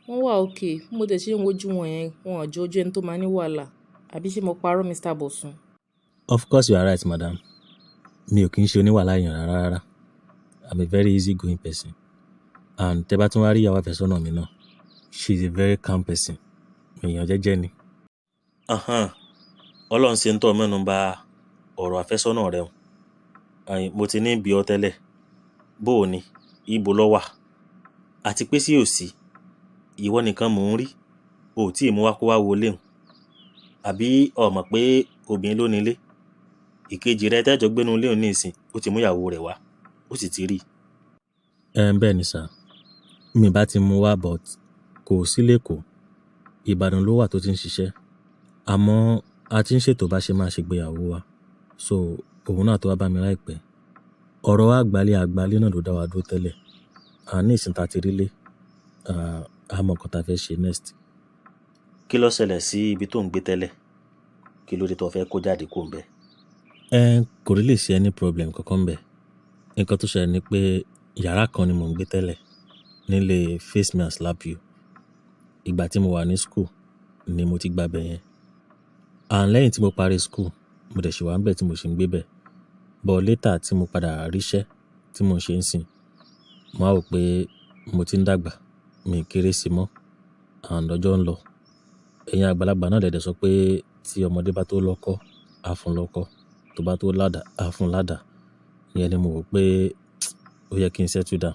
[SPEAKER 2] wọ́n wà òkè bí mo tẹ̀ ṣe ń wojú wọn yẹn wọn ò jọ ojú ẹni tó máa ní wàhálà àbí ṣé mo parọ́ Mr. Bosun.
[SPEAKER 4] Of course you are right, madam. Mi ò kì í ṣe oníwàhálà èèyàn rárá. I'm a very easy going person. And tẹ́ bá tún wá rí ìyàwó àfẹ́sọ́nà mi náà, she is a very calm person. Èèyàn jẹ́jẹ́ ni.
[SPEAKER 3] Ọlọ́run ṣe ń tọ́ mẹ́nu bà ọ̀rọ̀ àfẹ́sọ́nà rẹ o. Mo ti ní bí ọ tẹ́lẹ̀ bó o ní ibo lọ wà àti pé sí òsì ìwọ nìkan mò ń rí o tí ì mú wá kó wá wọlé o àbí o mọ̀ pé obìnrin ló nílé ìkejì rẹ tẹ́jọ gbénu ilé òní ìsìn ó ti mú ìyàwó rẹ̀ wá ó sì ti rí.
[SPEAKER 4] Bẹ́ẹ̀ ni sà, mi bá ti mú wá but kò sí lẹ́kọ̀ọ́, Ìbàdàn ló wà tó ti ń ṣiṣẹ́. Àmọ́ a ti ń ṣètò bá ṣe máa ṣègbéyàwó wa, so òun náà tó wá bá mi láìpẹ́. Ọ̀rọ̀ àgbálé náà ló dá wa dúró tẹ́lẹ̀. Ní ìsìn tá ti rí lé, a mọ̀ nǹkan tá fẹ́ ṣe next.
[SPEAKER 3] Kí ló ṣẹlẹ̀ sí ibi tó ń gbé tẹ́lẹ̀ kí ló dé tó fẹ́ kó jáde kó ń bẹ̀.
[SPEAKER 4] Kò rí lè ṣe any problem kankan bẹ̀. Nǹkan tó ṣẹlẹ̀ ni pé yàrá kan ni mò ń gbé tẹ́lẹ̀ nílé Face Me and Slap You. Ìgbà tí mo wà ní school ni mo ti gba bẹ̀ yẹn. Lẹ́yìn tí mo parí school mo dẹ̀ ṣì wà ń bẹ̀ tí mo ṣì ń gbé bẹ̀. But later tí mo padà ríṣẹ́ tí mo ṣe ń sìn, mo á wò pé mo ti ń dàgbà, mi kéré sí mọ́, and ọjọ́ ń lọ. Ẹ̀yin àgbàlagbà náà dẹ̀ sọ pé tí ọmọdé bá tó lọ́kọ, á fún lọ́kọ, tó bá tó ládàá, á fún ládàá. Ìyẹn ni mo wò pé ó yẹ kí n settle down,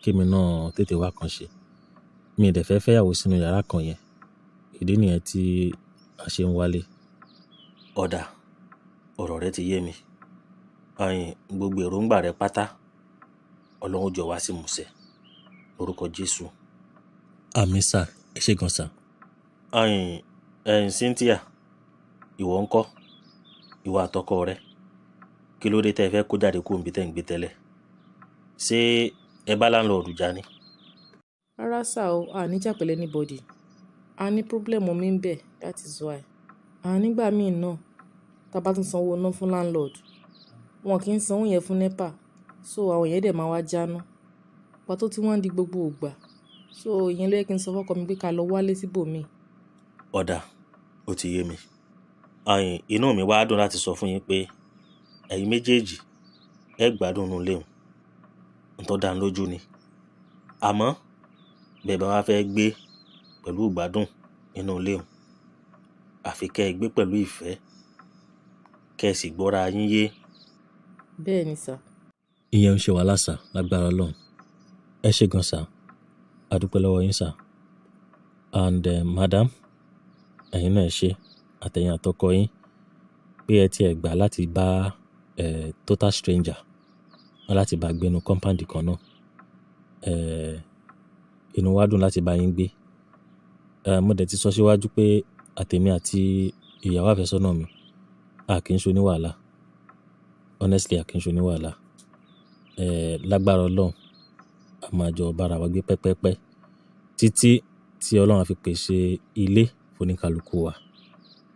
[SPEAKER 4] kí mi náà tètè wá kan ṣe. Mi dẹ̀ fẹ́ fẹ́yàwó sínú yàrá kan yẹn. Ìdí nìyẹn tí a ṣe ń wálé.
[SPEAKER 3] Ọ̀dà ọ̀rọ̀ rẹ ti yé mi. Gbogbo èròǹgbà rẹ pátá Ọlọ́run jọ wá sí ìmúṣẹ lórúkọ Jésù.
[SPEAKER 4] Àmín sà, ẹ ṣé gan sà.
[SPEAKER 3] Cynthia ìwọ ńkọ́ ìwọ àtọkọ rẹ kí ló dé tẹ́ fẹ́ kó jáde kó ń bí tẹ́ ń gbé tẹ́lẹ̀ ṣé ẹ bá láńlọ́ọ̀dù jà ni.
[SPEAKER 2] rárá sà o a níjà pẹ̀lú anybody a ní problem mi ń bẹ̀ that is why. Nígbà míì náà tá a bá tún sanwó ná fún landlord wọn kì í sanwó yẹn fún nepa so àwọn yẹn dẹ̀ máa wá jáná pàtó tí wọ́n ń di gbogbo ògbà so ìyẹn ló yẹ kí n sọ fọ́kọ mi pé ká lọ wálé síbòmíì.
[SPEAKER 3] Ọ̀dà ó ti yé mi. Inú mi wá dùn láti sọ fún yín pé ẹ̀yin méjèèjì ẹ gbádùn nínú ilé òun ntọ́ dá lójú ni àmọ́ bẹ́ẹ̀ bá wá fẹ́ gbé pẹ̀lú ìgbádùn nínú ilé òun àfi kẹ́ ẹ gbé pẹ̀lú ìfẹ́ kẹ́ ẹ sì gbọ́ra yín yé.
[SPEAKER 2] bẹ́ẹ̀ ni sà.
[SPEAKER 4] Ìyẹn ń ṣe wàhálà sà, lágbára Ọlọ́run. Ẹ ṣé gan sà, a dúpẹ́ lọ́wọ́ yín sà. And madam, ẹ̀yin náà ẹ ṣé àtẹ̀yin àtọkọ yín pé ẹ tiẹ̀ gbà láti bá total stranger láti bá gbénu compound kan náà. Inú wa dùn láti bá yín gbé. Mo dẹ̀ ti sọ síwájú pé àtèmi àti ìyàwó àfẹ́sọ́nà mi a kì í ṣe oníwàhálà. Honestly a kì í ṣe oníwàhálà. Lágbára Ọlọ́run a máa jọ bára wa gbé pẹ́pẹ́pẹ́ títí tí Ọlọ́run á fi pèsè ilé fóníkálukú wa.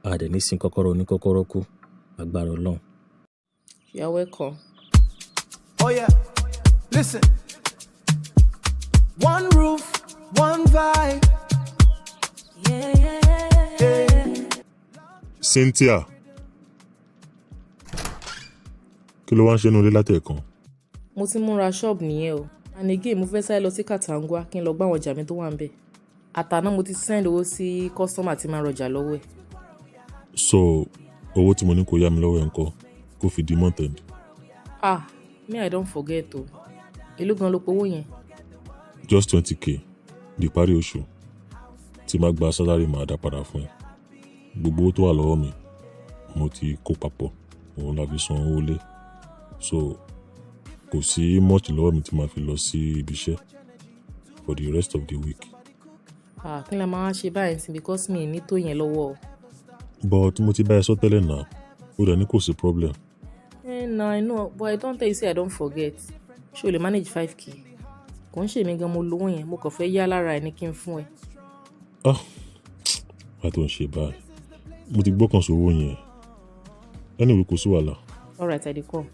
[SPEAKER 4] A dẹ̀ ní sin kọ́kọ́rọ́ oníkọ́kọ́rọ́ kú, lágbára Ọlọ́run.
[SPEAKER 2] You are welcome.
[SPEAKER 1] Oh yeah, listen. One roof, one vibe.
[SPEAKER 5] Cynthia, kí ló wá ń ṣe nínú ilé látẹ̀ẹ̀kan?
[SPEAKER 2] mo ti múra ṣọ́ọ̀bù nìyẹn o and again mo fẹ́ sáré lọ sí Katangwa kí n lọ gbá àwọn ọjà mi tó wà ń bẹ̀. Àtàná mo ti send owó sí kọ́sọ́mà tí máa rọjà lọ́wọ́ ẹ̀.
[SPEAKER 5] So owó tí mo ní kó yá mi lọ́wọ́ ẹ̀ ńkọ́ kó fi di month end?
[SPEAKER 2] Me I don't forget o. Èló gan ló powó yẹn?
[SPEAKER 5] Just 20k di parí oṣù tí máa gba sálárì máa dá padà fún ẹ. Gbogbo owó tó wà lọ́wọ́ mi mo ti kó papọ̀ òun la fi san owó lé, so kò sí much lọ́wọ́ mi tí màá fi lọ sí ibi iṣẹ́ for the rest of the week.
[SPEAKER 2] Kí la máa wá ṣe báyìí sí because mi ì ní tó yẹn lọ́wọ́ o.
[SPEAKER 5] But mo ti bá ẹ sọ tẹ́lẹ̀ náà ó dẹ̀ ní kò sí problem.
[SPEAKER 2] No, I know, but I don't tell you say I don't forget. Ṣé o lè manage 5k? Kò ń ṣe mí gan mo lówó yẹn, mo kàn fẹ́ yá lára ẹ̀ ní kí n fún ẹ.
[SPEAKER 5] Wá tó ń ṣe báyìí. Mo ti gbọ́kàn sówó yẹn. Anyway, kò sí wàhálà.
[SPEAKER 2] Alright, I dey come.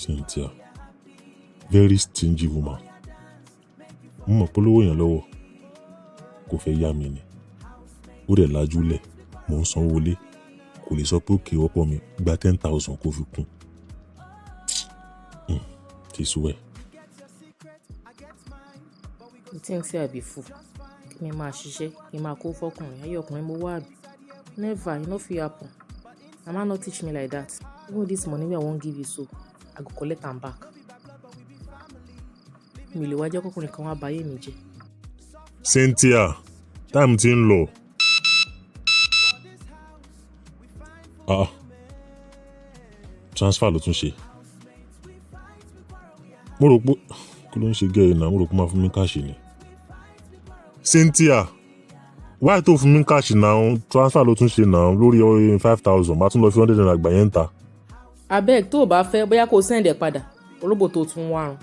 [SPEAKER 5] Cynthia, very stingy woman. Mo mọ̀ pé olówó yẹn lọ́wọ́ kò fẹ́ yá mi ni. Ó dẹ̀ lajúlẹ̀, mò ń sanwó lé. Kò lè sọ pé òkè ọ̀pọ̀ mi gba 10,000 kó fi kún. Ti sú ẹ.
[SPEAKER 2] You think say I be fool? Kí mi máa ṣiṣẹ́, kí n máa kó fọ́kùnrin, ayé ọkùnrin mo wá àbí? Never, e no fit happen. Mama no teach me like that. Even this money wey I wan give you so, I go collect am back. Mi lè wá jẹ́ kọ́kùnrin kan wá báyé mi jẹ́.
[SPEAKER 5] Cynthia, time ti ń lọ. Transfer ló tún ṣe. Mo rò pé kí ló ń ṣe gẹ́ẹ̀ náà, mo rò pé máa fún mi káàṣì ni. Cynthia, why tó fún mi káàṣì náà? Transfer ló tún ṣe náà lórí 5,000, máa tún lọ fi 100 naira gbà yẹn ta.
[SPEAKER 2] Abeg tó o bá fẹ́ bóyá kó o send ẹ̀ padà, olóbò tó tún wárun.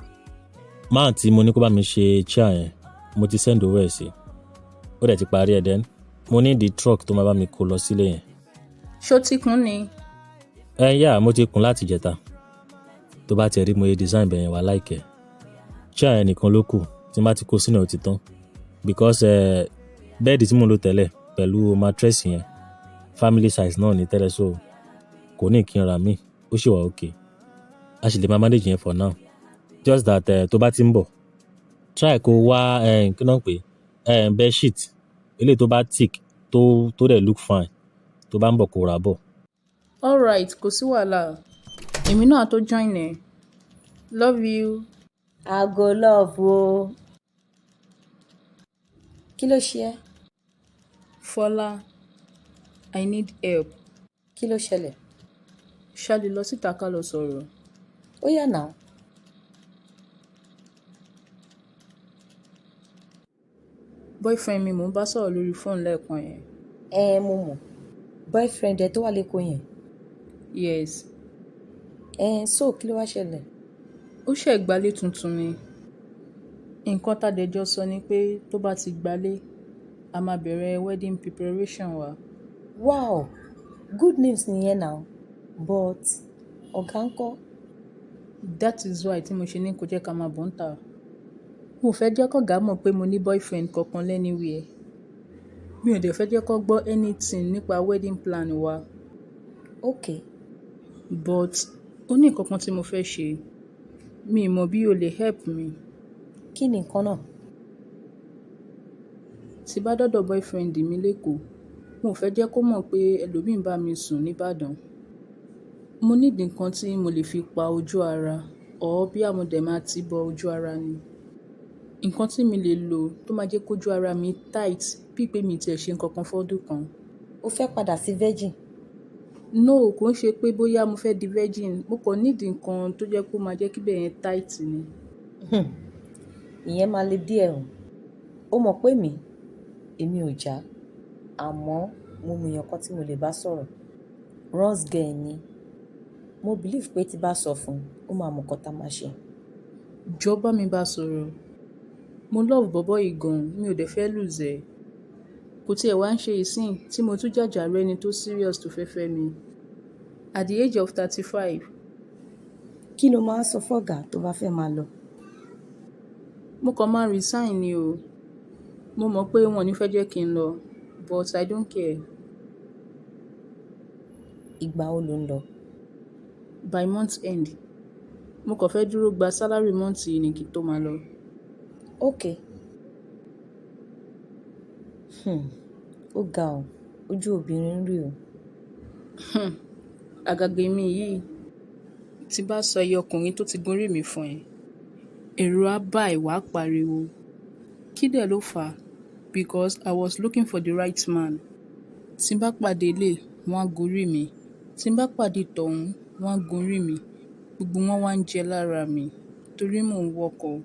[SPEAKER 4] Máà tí mo ní kó bá mi ṣe chair yẹn, mo ti send owó ẹ̀ sí. Ó dẹ̀ ti parí ẹ̀ then. Mo ní the truck tó máa bá mi kó lọ sílé yẹn.
[SPEAKER 8] Ṣó ti kún ni?
[SPEAKER 4] Yeah, mo ti kùn láti jẹta. Tó bá ti rí mo yẹ design bẹ̀yẹn wà láìkẹ́. Chair yẹn nìkan ló kù tí n bá ti kó sínú ẹ̀ ó ti tán. Because bẹ́ẹ̀dì tí mo lò tẹ́lẹ̀ pẹ̀lú mattress yẹn family size náà ní tẹ́lẹ̀ so kò ní kí n ra mí. Ó ṣì wà okay. A sì lè máa manage yẹn for now. Just that tó bá ti ń bọ̀ try kó wá kí náà pé bed sheet eléyìí tó bá thick tó dẹ̀ look fine tó bá ń bọ̀ kó ra bọ̀.
[SPEAKER 8] Alright, kò sí wàhálà. Èmi náà tó join ẹ. Love you.
[SPEAKER 9] I go love o. Kí ló ṣe ẹ́?
[SPEAKER 8] Fọlá, I need help.
[SPEAKER 9] Kí ló ṣẹlẹ̀?
[SPEAKER 8] Ṣáde lọ síta ká lọ sọ̀rọ̀.
[SPEAKER 9] Ó yá now.
[SPEAKER 8] Boyfriend mi mò ń bá sọ̀rọ̀ lórí fóònù lẹ́ẹ̀kan yẹn.
[SPEAKER 9] Mo mọ̀. Boyfriend ẹ tó wà lẹ́kọ̀ọ́ yẹn.
[SPEAKER 8] Yes.
[SPEAKER 9] So kí ló wá ṣẹlẹ̀?
[SPEAKER 8] Ó ṣẹ̀ gbálé tuntun ni. Nǹkan tádẹjọ́ sọ ni pé tó bá ti gbálé, a máa bẹ̀rẹ̀ wedding preparation wa.
[SPEAKER 9] Wow, good news nìyẹn now. But ọ̀gá ńkọ́?
[SPEAKER 8] That is why tí mo ṣe ní kó jẹ́ ká máa bọ̀ ń tà. Mo fẹ́ jẹ́ kọ́gá mọ̀ pé mo ní boyfriend kankan lẹ́niwẹ̀ẹ́. Mi ò dẹ̀ fẹ́ jẹ́ kó gbọ́ anything nípa wedding plan wa.
[SPEAKER 9] Okay.
[SPEAKER 8] But ó ní nǹkan kan tí mo fẹ́ ṣe. Mi ì mọ̀ bí o lè help mi.
[SPEAKER 9] Kí ni nǹkan náà?
[SPEAKER 8] Tí bá dọ́dọ̀ boyfriend mi lẹ́kọ̀ọ́, mo fẹ́ jẹ́ kó mọ̀ pé ẹlòmíì bá mi sùn nìbàdàn. Mo need nǹkan tí mo lè fi pa ojú ara bí àwọn dẹ̀ máa ti bọ ojú ara ni. Nǹkan tí mi lè lò tó máa jẹ́ kójú ara mi tight bí pé mi tiẹ̀ ṣe nǹkan kan fọ́dún kan.
[SPEAKER 9] O fẹ́ padà sí virgin?
[SPEAKER 8] No, kò ń ṣe pé bóyá mo fẹ́ di virgin. Mo kàn need nǹkan tó jẹ́ pé ó máa jẹ́ kí bẹ́ẹ̀ yẹn tight ni.
[SPEAKER 9] Ìyẹn máa le díẹ̀ o. Ó mọ̀ pé èmi ò já. Àmọ́ mo mọ èèyàn kan tí mo lè bá sọ̀rọ̀. Runs girl ni. Mo believe pé tí bá sọ fún ó máa mọ̀ nǹkan tá máa ṣe.
[SPEAKER 8] Jọ̀ọ́ bá mi bá sọ̀rọ̀. Mo love bọ̀bọ́ yìí gan, mi ò dẹ̀ fẹ́ lose ẹ̀. Kò tiẹ̀ wá ń ṣe ìsìn tí mo tún jàjà rẹ́ni tó serious tó fẹ́ fẹ́ mi. At the age of 35.
[SPEAKER 9] Kí ló máa ń sọ fọ́gà tó bá fẹ́ máa lọ?
[SPEAKER 8] Mo kàn máa resign ni o. Mo mọ̀ pé wọn ò ní fẹ́ jẹ́ kí n lọ, but I don't care.
[SPEAKER 9] Ìgbà wo ló ń lọ?
[SPEAKER 8] By month end. Mo kàn fẹ́ dúró gba salary month yìí ni kí n tó máa lọ.
[SPEAKER 9] Okay. Ó ga ọ́, ojú obìnrin ń rí o.
[SPEAKER 8] Àgàgà mi yìí, tí bá sọ iye ọkùnrin tó ti gorí mi fún ẹ, ẹ̀rù á bá ìwà pariwo. Kí dẹ̀ ló fà á? Because I was looking for the right man. Tí n bá pàdé ilé, wọ́n á gorí mi. Tí n bá pàdé tọ̀hún, wọ́n á gorí mi. Gbogbo wọn wá ń jẹ lára mi torí mò ń wọkọ̀.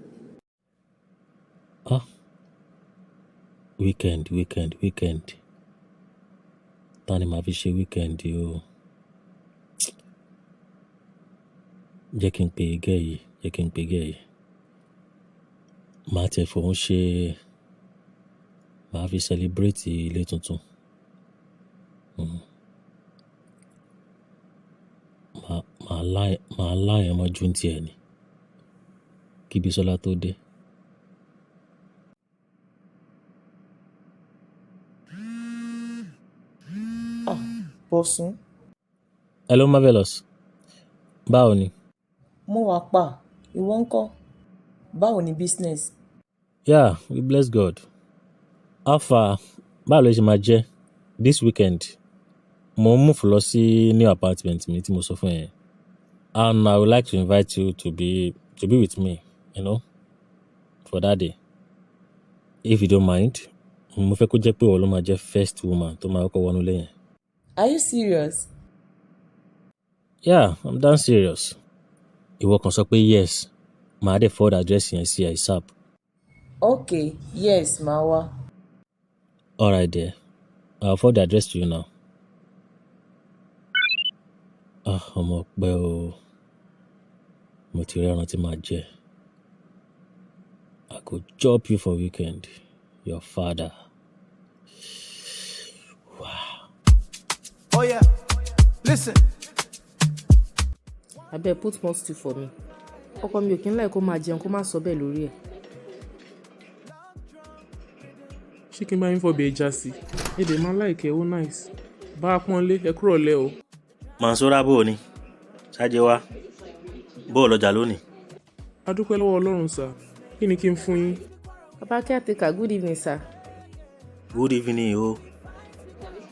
[SPEAKER 4] Weekend. Ta ni màá fi ṣe weekend o? Jẹ́ kí n pe gẹ́ yìí. Màá tiẹ̀ fòun ṣe, màá fi celebrate ilé tuntun. Màá màá láyàn mọ́jú ní tiẹ̀ ni kí Bísọ́lá tó dé.
[SPEAKER 9] Bọ̀sún,
[SPEAKER 4] Hello Marvelous, báwo ni?
[SPEAKER 9] mo wà pa, ìwọ ńkọ́? Báwo ni business?
[SPEAKER 4] Yeah, we bless God. How far? Báwo ló ṣe máa jẹ́ this weekend? Mo ń move lọ sí new apartment mi tí mo sọ fún yẹn. And I would like to invite you to be with me, for that day. If you don't mind, mo fẹ́ kó jẹ́ pé ìwọ ló máa jẹ́ first woman tó máa kọ́kọ́ wọnú ilé yẹn.
[SPEAKER 9] Are you serious?
[SPEAKER 4] Yeah, I'm damn serious. Ìwọ kan sọ pé yes, màá dé forward address yẹn sí ASAP.
[SPEAKER 9] Okay, yes, màá wá.
[SPEAKER 4] All right there. I'll forward the address to you now. Ọmọ pẹ́ o. Mo ti rí ẹran tí màá jẹ. I could chop you for weekend. Your father. Wow.
[SPEAKER 1] Oh yeah, listen.
[SPEAKER 2] Abeg put more stew for me. Ọkọ mi ò kí ń láì kó máa jẹun kó má sọ bẹ́ẹ̀ lórí ẹ̀.
[SPEAKER 10] Ṣé kí n bá yín fọbẹ̀ ẹja sí i? Èdè máa láìkẹ́ ó nice. Bá a pọ́nlé ẹ kúrò lẹ́ o.
[SPEAKER 3] Mọ̀nsúrà bò ni ṣáájú wa bó o lọ́jà lónìí.
[SPEAKER 10] A dúpẹ́ lọ́wọ́ Ọlọ́run sà. Kí ni kí n fún yín?
[SPEAKER 2] Baba caretaker, good evening sir.
[SPEAKER 3] Good evening o.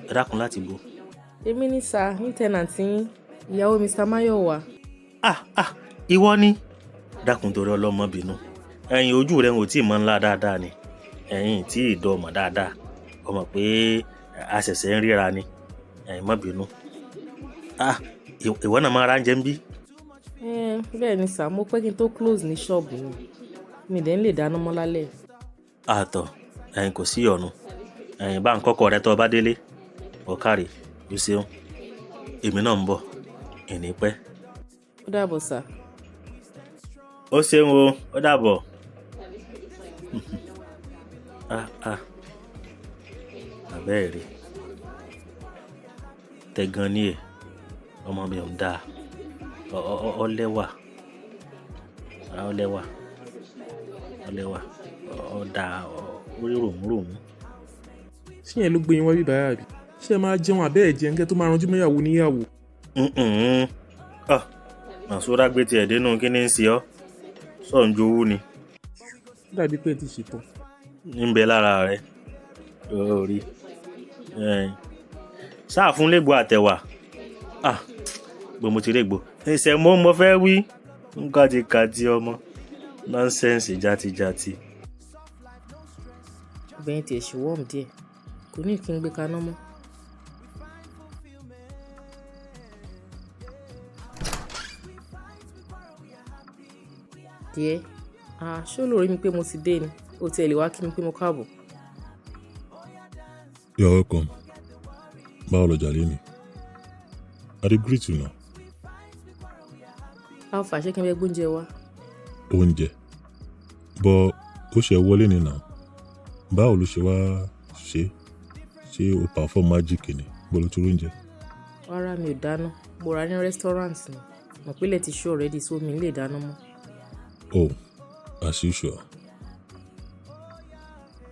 [SPEAKER 3] Ẹ dákun láti bò.
[SPEAKER 2] Èmi ni sir, ní tenant yín, ìyàwó Mr. Mayowa.
[SPEAKER 3] Ìwọ ni. Dákun torí ọlọ́mọ bínú. Ẹ̀yin ojú rẹ̀ ò tí ì mọ́ ńlá dáadáa ni. Ẹ̀yin tí ì dọ̀ mọ̀ dáadáa. Ọmọ pé a ṣẹ̀ṣẹ̀ ń ríra ni. Ẹ̀yin má bínú. Ìwọ náà máa ra oúnjẹ ń bí.
[SPEAKER 2] Bẹ́ẹ̀ ni sir, mo pẹ́ kí n tó close ní ṣọ́ọ̀bù ni. Mi dẹ̀ ń lè dáná mọ́ lálẹ́.
[SPEAKER 3] Àtọ̀, ẹ̀yin kò sí ọ̀nù. Ẹ̀yin bá ń kọ́kọ́ rẹ tó bá délé. Ọ̀kàrè, ó ṣeun. Èmi náà ń bọ̀. Ìní pẹ́.
[SPEAKER 2] Ó dàbọ̀ sir.
[SPEAKER 3] Ó ṣeun o, ó dàbọ̀. Àbẹ́ẹ̀ rí. Tẹ̀gàn ni ẹ̀. Ọmọ mi ò ń dáa. Ọlẹ́wà. Ọ̀dà orí ròmúròmú.
[SPEAKER 10] Ṣé yẹn ló gbé yín wá bí báyà rí? Ṣé ẹ máa jẹun àbẹ́ ẹ̀ jẹun kẹ́ tó máa ranjú mẹ́yàwó níyàwó?
[SPEAKER 3] Mọ̀nsúrà gbé tiẹ̀ dénú kí ní ń ṣe ọ́. Sọ̀ ń jowú ni.
[SPEAKER 10] Ó dàbí pé ẹ ti ṣetán.
[SPEAKER 3] Ń bẹ lára rẹ̀. Orí. Sáà fún légbò àtẹ̀wà. Gbogbo ti régbò. Ìṣẹ̀ mo fẹ́ wí. Nǹkan ti kà tí ọmọ. Nọ́nsẹ̀nsì játijàti.
[SPEAKER 2] Obìnrin tiẹ̀ ṣì wọ́ọ̀mù díẹ̀. Kò ní kí n gbé kaná mọ́. Díẹ̀. Ṣé olórí mi pé mo ti dé ni? O tiẹ̀ lè wá kí mi pé mo káàbọ̀.
[SPEAKER 5] You're welcome. Báwo lọ́jà léni? I dey greet you now.
[SPEAKER 2] Alpha, ṣé kí n bẹ gbóúnjẹ wá?
[SPEAKER 5] Oúnjẹ. Bọ́ ó ṣe wọlé ni now. Báwo ló ṣe wá ṣe? Ṣé o perform magic ni? Bọ́lá tó lóúnjẹ.
[SPEAKER 2] Rárá mi ò dáná. Mo rà ní restaurant ni. Mọ̀ pé ilẹ̀ ti ṣú already so mi lè dáná mọ́.
[SPEAKER 5] Oh, as usual.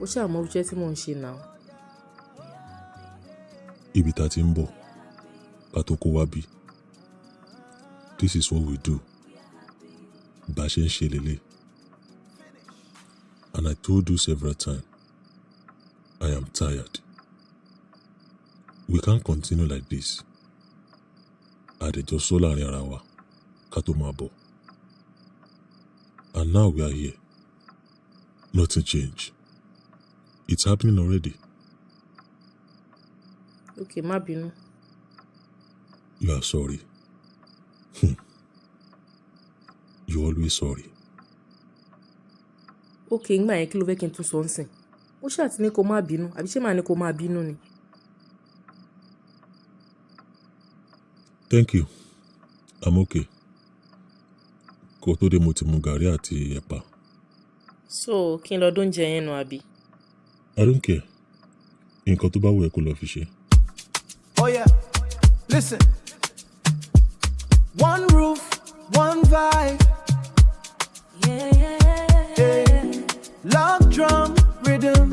[SPEAKER 2] Ó ṣàmọ́ iṣẹ́ tí mò ń ṣe náà.
[SPEAKER 5] Ibi tá ti ń bọ̀ ká tó kó wá bí. This is what we do. Bá ṣe ń ṣe lélẹ̀. And I told you several times, I am tired. We can't continue like this. Àdèjọ sọ láàrin ara wa ká tó máa bọ̀. And now we are here. Nothing changed. It's happening already.
[SPEAKER 2] Okay, má bínú.
[SPEAKER 5] You are sorry. You always sorry.
[SPEAKER 2] Okay, ìgbà yẹn kí ló fẹ́ kí n tún sọ ń sìn? Ó ṣáà ti ní kó má bínú, àbí ṣé màá ní kó má bínú ni?
[SPEAKER 5] Thank you. I'm okay. Kó tó dé mo ti mu gàrí àti ẹ̀pà.
[SPEAKER 2] So, kí n lọ dóúnjẹ yẹn nù àbí?
[SPEAKER 5] I don't care. Nǹkan tó bá wù ẹ́ kó lọ fi ṣe.
[SPEAKER 1] Oh yeah, listen. One roof, one vibe. Yeah. Love drum rhythm.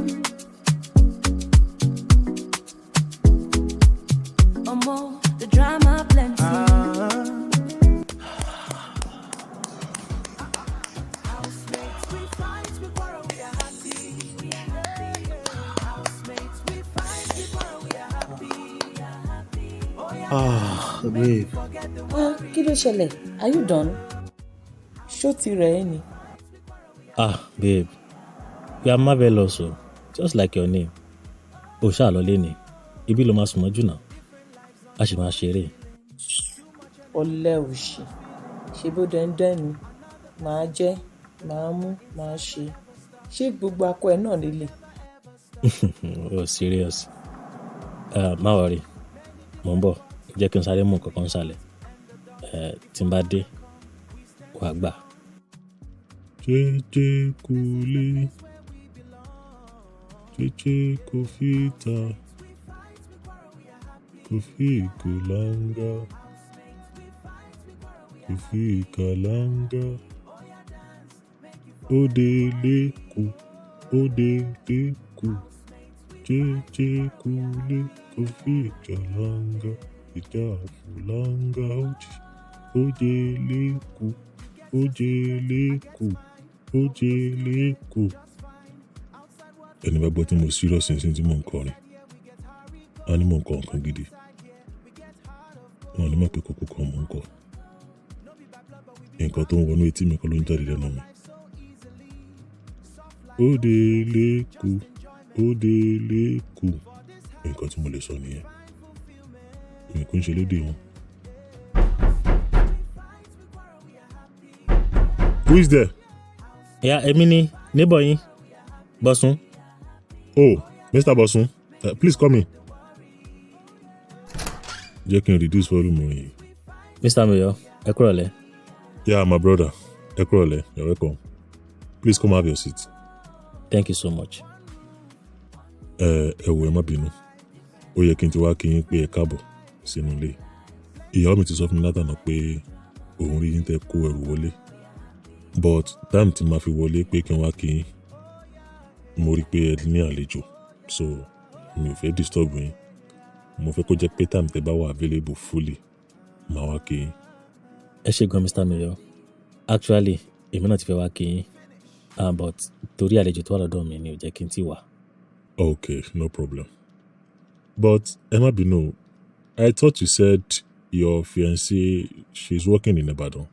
[SPEAKER 11] The drama plenty.
[SPEAKER 1] Housemates, we fight, we quarrel, we are happy. Housemates, we fight, we quarrel, we are happy. Oh yeah.
[SPEAKER 3] Babe.
[SPEAKER 9] Kí ló ṣẹlẹ̀? Are you done? Ṣó ti rẹ̀ ẹ́ ni?
[SPEAKER 4] Babe, you are marvelous, o. Just like your name. O ṣáà lọ lé ní. Ibi ló máa sùn mọ́jú náà. A sì máa ṣeré.
[SPEAKER 9] Ọ̀lẹ òṣì. Ṣé bó dandan ni? Màá jẹ, màá mú, màá ṣe. Ṣé gbogbo akọ ẹ náà lélẹ̀?
[SPEAKER 4] Oh, serious. Má worry. Mo ń bọ̀. Jẹ́ kí n sáré mú nǹkan kan sálẹ̀. Tí n bá dé, wàá gbà.
[SPEAKER 5] Jẹ́jẹ́ kò lè, jẹ́jẹ́ kò fi ta, kò fi ìkòláńgá, kò fi ìkàláńgá. Òde lẹ́kù, òde lẹ́kù, jẹ́jẹ́ kò lè, kò fi ìkàláńgá, ìjà fòláńgá òjì. Òde lẹ́kù, òde lẹ́kù, òde lẹ́kù. Ẹni bá gbọ́ tí mo serious sínsìn tí mò ń kọrin, a ní mò ń kọ nǹkan gidi. Wọ́n ní mọ̀ pé kókó kan mò ń kọ. Nǹkan tó ń wọnú etí mi kọ́ ló ń jáde lẹ́nu mi. Òde lẹ́kù, òde lẹ́kù. Nǹkan tí mo lè sọ nìyẹn. Mi kò ń ṣe lédè wọn. Who is there?
[SPEAKER 4] Yeah, èmi ni neighbor yín. Bọ́sún.
[SPEAKER 5] Oh, Mr. Bosun, please come in. Jẹ́ kí n reduce volume orin yìí.
[SPEAKER 4] Mr. Mayor, ẹ kúrọ̀lẹ́.
[SPEAKER 5] Yeah, my brother. Ẹ kúrọ̀lẹ́, you're welcome. Please come have your seat.
[SPEAKER 4] Thank you so much.
[SPEAKER 5] Ẹ wò ẹ má bínú. Ó yẹ kí n ti wá kí yín pé ẹ káàbọ̀ sínú ilé. Ìyàwó mi ti sọ fún mi látàná pé òun rí yín tẹ́ kó ẹrù wọlé. But time tí màá fi wọlé pé kí n wá kí yín, mo rí pé ẹ ní àlejò, so mi ò fẹ́ disturb yín. Mo fẹ́ kó jẹ́ pé time tẹ́ bá wà available fully, màá wá kí yín.
[SPEAKER 4] Ẹ ṣé gan, Mr. Mayor. Actually, èmi náà ti fẹ́ wá kí yín. But torí àlejò tó wà lọ́dọ̀ mi ni ò jẹ́ kí n tí wá.
[SPEAKER 5] Okay, no problem. But ẹ má bínú, I thought you said your fiancée, she's working in Ibadan.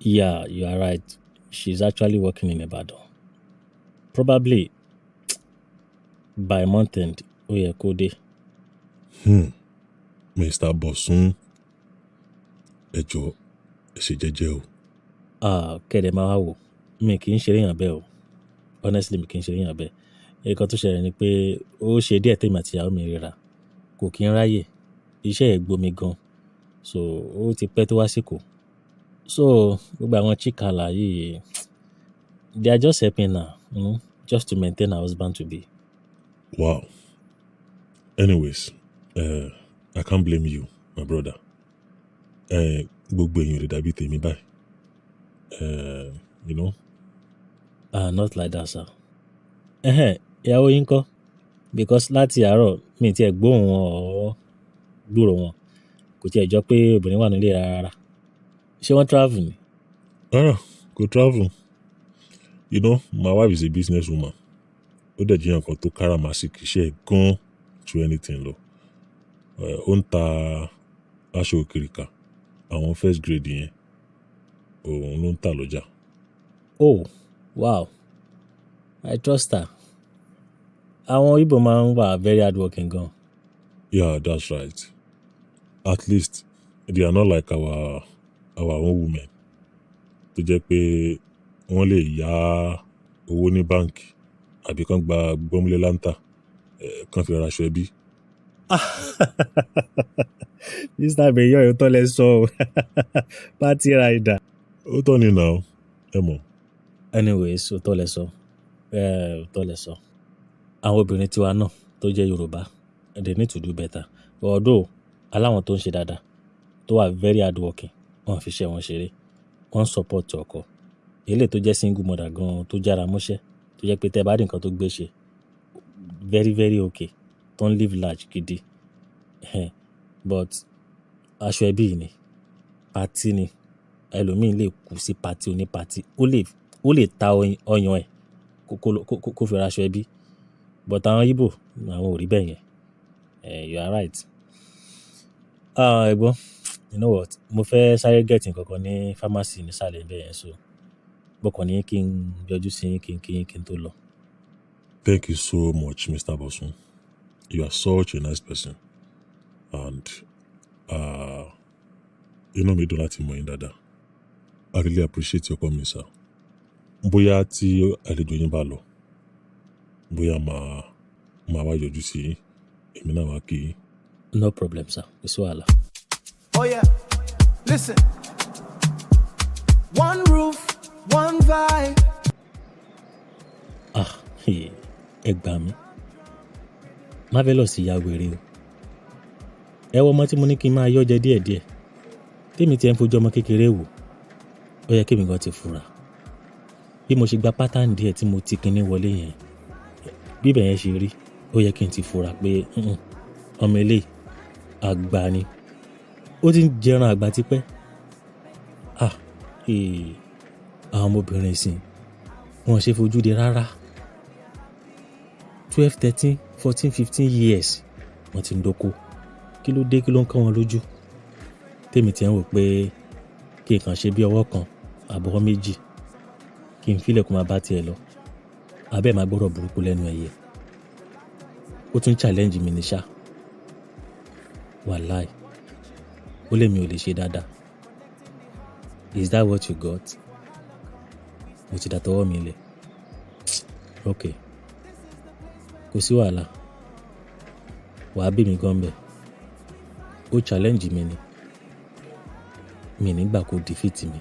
[SPEAKER 4] Yeah, you are right. She's actually working in Ibadan. Probably by month end, ó yẹ kó dé.
[SPEAKER 5] Mr. Bosun, ẹ jọ̀ọ́, ẹ ṣe jẹ́jẹ́ o.
[SPEAKER 4] Kẹ̀dẹ̀ máa wá wò. Mi kì í ṣeré yàn bẹ́ẹ̀ o. Honestly, mi kì í ṣeré yàn bẹ́ẹ̀. Nǹkan tó ṣẹlẹ̀ ni pé ó ṣe díẹ̀ tèmi àti ìyàwó mi ríra. Kò kí ń ráyè. Iṣẹ́ ẹ̀ gbomi gan. So, ó ti pẹ́ tó wá síkò. So, gbogbo àwọn chikala yìí, they are just helping her, just to maintain her husband to be.
[SPEAKER 5] Wow. Anyways, I can't blame you, my brother. Gbogbo èèyàn lè dàbí tèmi báyìí. You know?
[SPEAKER 4] Not like that, sir. Ìyàwó yín kọ́? Because láti àárọ̀ mi ti ẹ̀ gbóhùn wọn or gbúrò wọn. Kò tiẹ̀ jọ pé obìnrin wà nílé rárá. Ṣé wọ́n travel ni?
[SPEAKER 5] Rárá, kò travel. You know, my wife is a business woman. Ó dẹ̀ jẹ́ nǹkan tó káràmásìkì iṣẹ́ ẹ̀ gan ju anything lọ. Ó ń ta aṣọ òkìrìkà, àwọn first grade yẹn. Òun ló ń tà lọ́jà.
[SPEAKER 4] Oh, wow. I trust her. Àwọn Igbo máa ń wà very hardworking gan.
[SPEAKER 5] Yeah, that's right. At least they are not like our own women. Tó jẹ́ pé wọ́n lè yá owó ní báǹkì àbí kán gba gbọ́múlé láńtà kán fi ra aṣọ ẹbí.
[SPEAKER 4] Mr. Mayor, ó tọ́ lẹ sọ o. Party rider.
[SPEAKER 5] Ó tọ́ ni now, ẹ mọ̀.
[SPEAKER 4] Anyways, ó tọ́ lẹ sọ. Ó tọ́ lẹ sọ. Àwọn obìnrin tiwa náà tó jẹ́ Yorùbá, they need to do better. Although, aláwọn tó ń ṣe dáadáa, tó wà very hardworking, wọ́n fi ṣẹ́ wọn ṣeré, wọ́n support ọkọ. Eléyìí tó jẹ́ single mother gan tó jára mọ́ṣẹ́, tó jẹ́ pé tẹ́ bá rí nǹkan tó gbé ṣe, very very okay, tó ń live large gidi. But aṣọ ẹbí yìí ni, party ni, ẹlòmíì lè kú sí party oní party, ó lè ta ọyàn ẹ̀ kó fi ra aṣọ ẹbí. But àwọn Igbo àwọn ò rí bẹ́ẹ̀ yẹn. You are right. Ẹ̀gbọ́n, you know what, mo fẹ́ sáré get nǹkan kan ní pharmacy nísàlẹ̀ bẹ́ẹ̀ yẹn, so bọ́kàn ní kí n yọjú sí kí n tó lọ.
[SPEAKER 5] Thank you so much, Mr. Bosun. You are such a nice person. And inú mi dùn láti mọ̀ yín dáadáa. I really appreciate your coming, sir. Bóyá tí àlejò yín bá lọ, bóyá máa wá yọjú sí yín, èmi náà wá kí yín.
[SPEAKER 4] No problem, sir. It's wàhálà.
[SPEAKER 1] Oh yeah, listen. One roof, one vibe.
[SPEAKER 4] Ẹ gbà mí. Marvelous ìyá wèrè o. Ẹ wọ ọmọ tí mo ní kí n máa yọ́ jẹ díẹ̀díẹ̀. Tèmi ti ẹ̀ ń fojú ọmọ kékeré wò. Ó yẹ kí mi gan ti fura. Bí mo ṣe gba pátánì díẹ̀ tí mo ti kinní wọlé yẹn, bí ibẹ̀ yẹn ṣe rí, ó yẹ kí n ti fura pé ọmọ eléyìí àgbà ni. Ó ti ń jẹran àgbà tipẹ́. Àwọn ọmọbìnrin ìsìn wọn ṣe fojú de rárá. 12, 13, 14, 15 years wọ́n ti ń dóko. Kí ló dé, kí ló ń kán wọn lójú? Tèmi ti ń wò pé kí n kàn ṣe bí ọwọ́ kan àbọ̀wọ́ méjì, kí n fílẹ̀ kó máa bá tiẹ̀ lọ. Abẹ́ máa gbọ́rọ̀ burúkú lẹ́nu ẹ̀yẹ. Ó tún challenge mi ní ṣá. Wàláì, ó lè mi ò lè ṣe dáadáa. Is that what you got? Mo ti dàtọwọ́ mi lẹ̀. Okay, kò sí wàhálà. Wàá bí mi gan bẹ̀. Ó challenge mi ni. Mi nígbà kó defeat mi.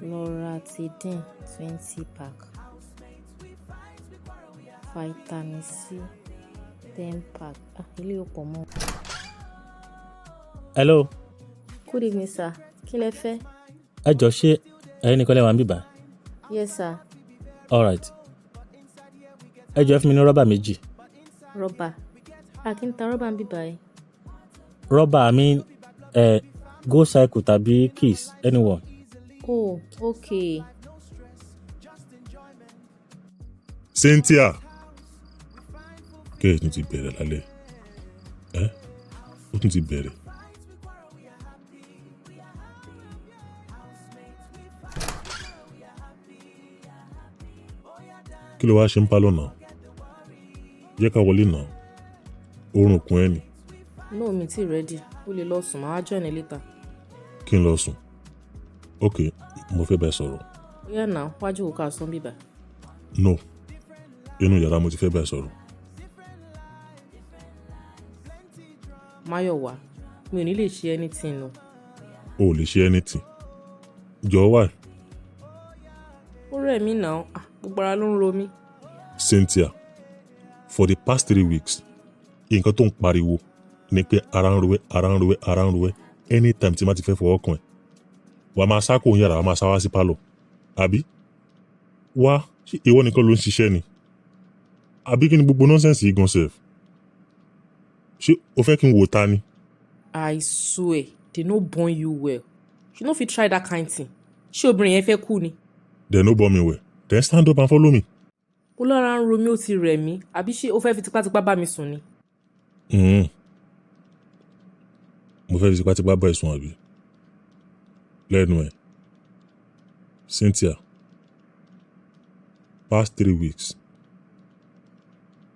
[SPEAKER 2] Loratadine 20 pack. Vitamin C 10 pack. Ilé ò pọ̀ mọ́.
[SPEAKER 4] Hello.
[SPEAKER 2] Good evening, sir. Kí lẹ fẹ́?
[SPEAKER 4] Ẹ jọ ṣé ẹ̀yin nìkan lẹ wà níbí báyìí?
[SPEAKER 2] Yes, sir.
[SPEAKER 4] All right. Ẹ jọ ẹ fún mi ní rọ́bà méjì.
[SPEAKER 2] Rọ́bà? Kí n ta rọ́bà ń bí báyìí.
[SPEAKER 4] Rọ́bà, I mean, go cycle tàbí kiss, anyone.
[SPEAKER 2] Oh, okay.
[SPEAKER 5] Cynthia. Kẹ́ẹ̀ tún ti bẹ̀rẹ̀ lálẹ́. Ó tún ti bẹ̀rẹ̀. Kí ló wá ṣe ń pálọ̀ náà? Jẹ́ ká wọlé náà. Oorun kún ẹ ni.
[SPEAKER 2] No, mi ti ready. O lè lọ sùn, màá join later.
[SPEAKER 5] Kí n lọ sùn? Ok, mo fẹ́ bá ẹ sọ̀rọ̀.
[SPEAKER 2] Yeah, now, wájú kò ká sùn bíbá.
[SPEAKER 5] No, inú yàrá mo ti fẹ́ bá ẹ sọ̀rọ̀.
[SPEAKER 2] Máyọ̀wá, mi ò ní lè ṣe anything o.
[SPEAKER 5] O ò lè ṣe anything. Jọ̀ọ́ wá.
[SPEAKER 2] Ó rẹ̀ mí náà, gbogbo ara ló ń ro mí.
[SPEAKER 5] Cynthia, for the past 3 weeks, nǹkan tó ń pariwo ni pé ara ń ro ẹ́ anytime tí má ti fẹ́ fọwọ́ kan ẹ̀. Wàá máa sá kó ń yàrá, wàá máa sá wá sí pálọ̀. Àbí? Wá, ṣé ìwọ nìkan ló ń ṣiṣẹ́ ni? Àbí kí ni gbogbo nọ́nsẹ̀nsì yìí gan sef? Ṣé o fẹ́ kí n wò ta ni?
[SPEAKER 2] I swear, they no born you well. You no fit try that kind thing. Ṣé obìnrin yẹn fẹ́ kú ni?
[SPEAKER 5] They no born me well. Then stand up and follow me.
[SPEAKER 2] Ó lára ń ro mí, ó ti rẹ̀ mí. Àbí ṣé o fẹ́ fi tipátipá bá mi sùn ni?
[SPEAKER 5] Mo fẹ́ fi tipátipá bá ẹ sùn àbí? Lẹ́nu ẹ̀. Cynthia, past 3 weeks,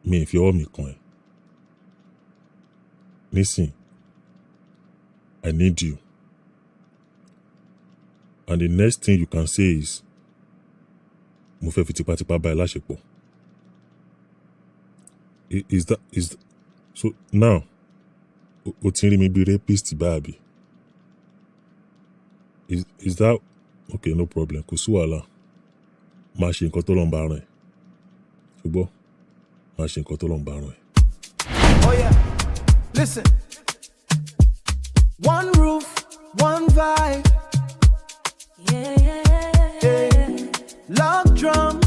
[SPEAKER 5] mi ì fi ọwọ́ mi kàn ẹ́. Nísìn, I need you. And the next thing you can say is, mo fẹ́ fi tipátipá bá ẹ láṣepọ̀. So now, o ti ń rí mi bí rapist báàbí. Is that okay? No problem. Kò sí wàhálà. Máa ṣe nǹkan tó lọ́n bá rán ẹ. Ṣùgbọ́n máa ṣe nǹkan tó lọ́n bá rán ẹ.
[SPEAKER 1] Oh yeah, Listen. One roof, one vibe. Yeah. Love drum,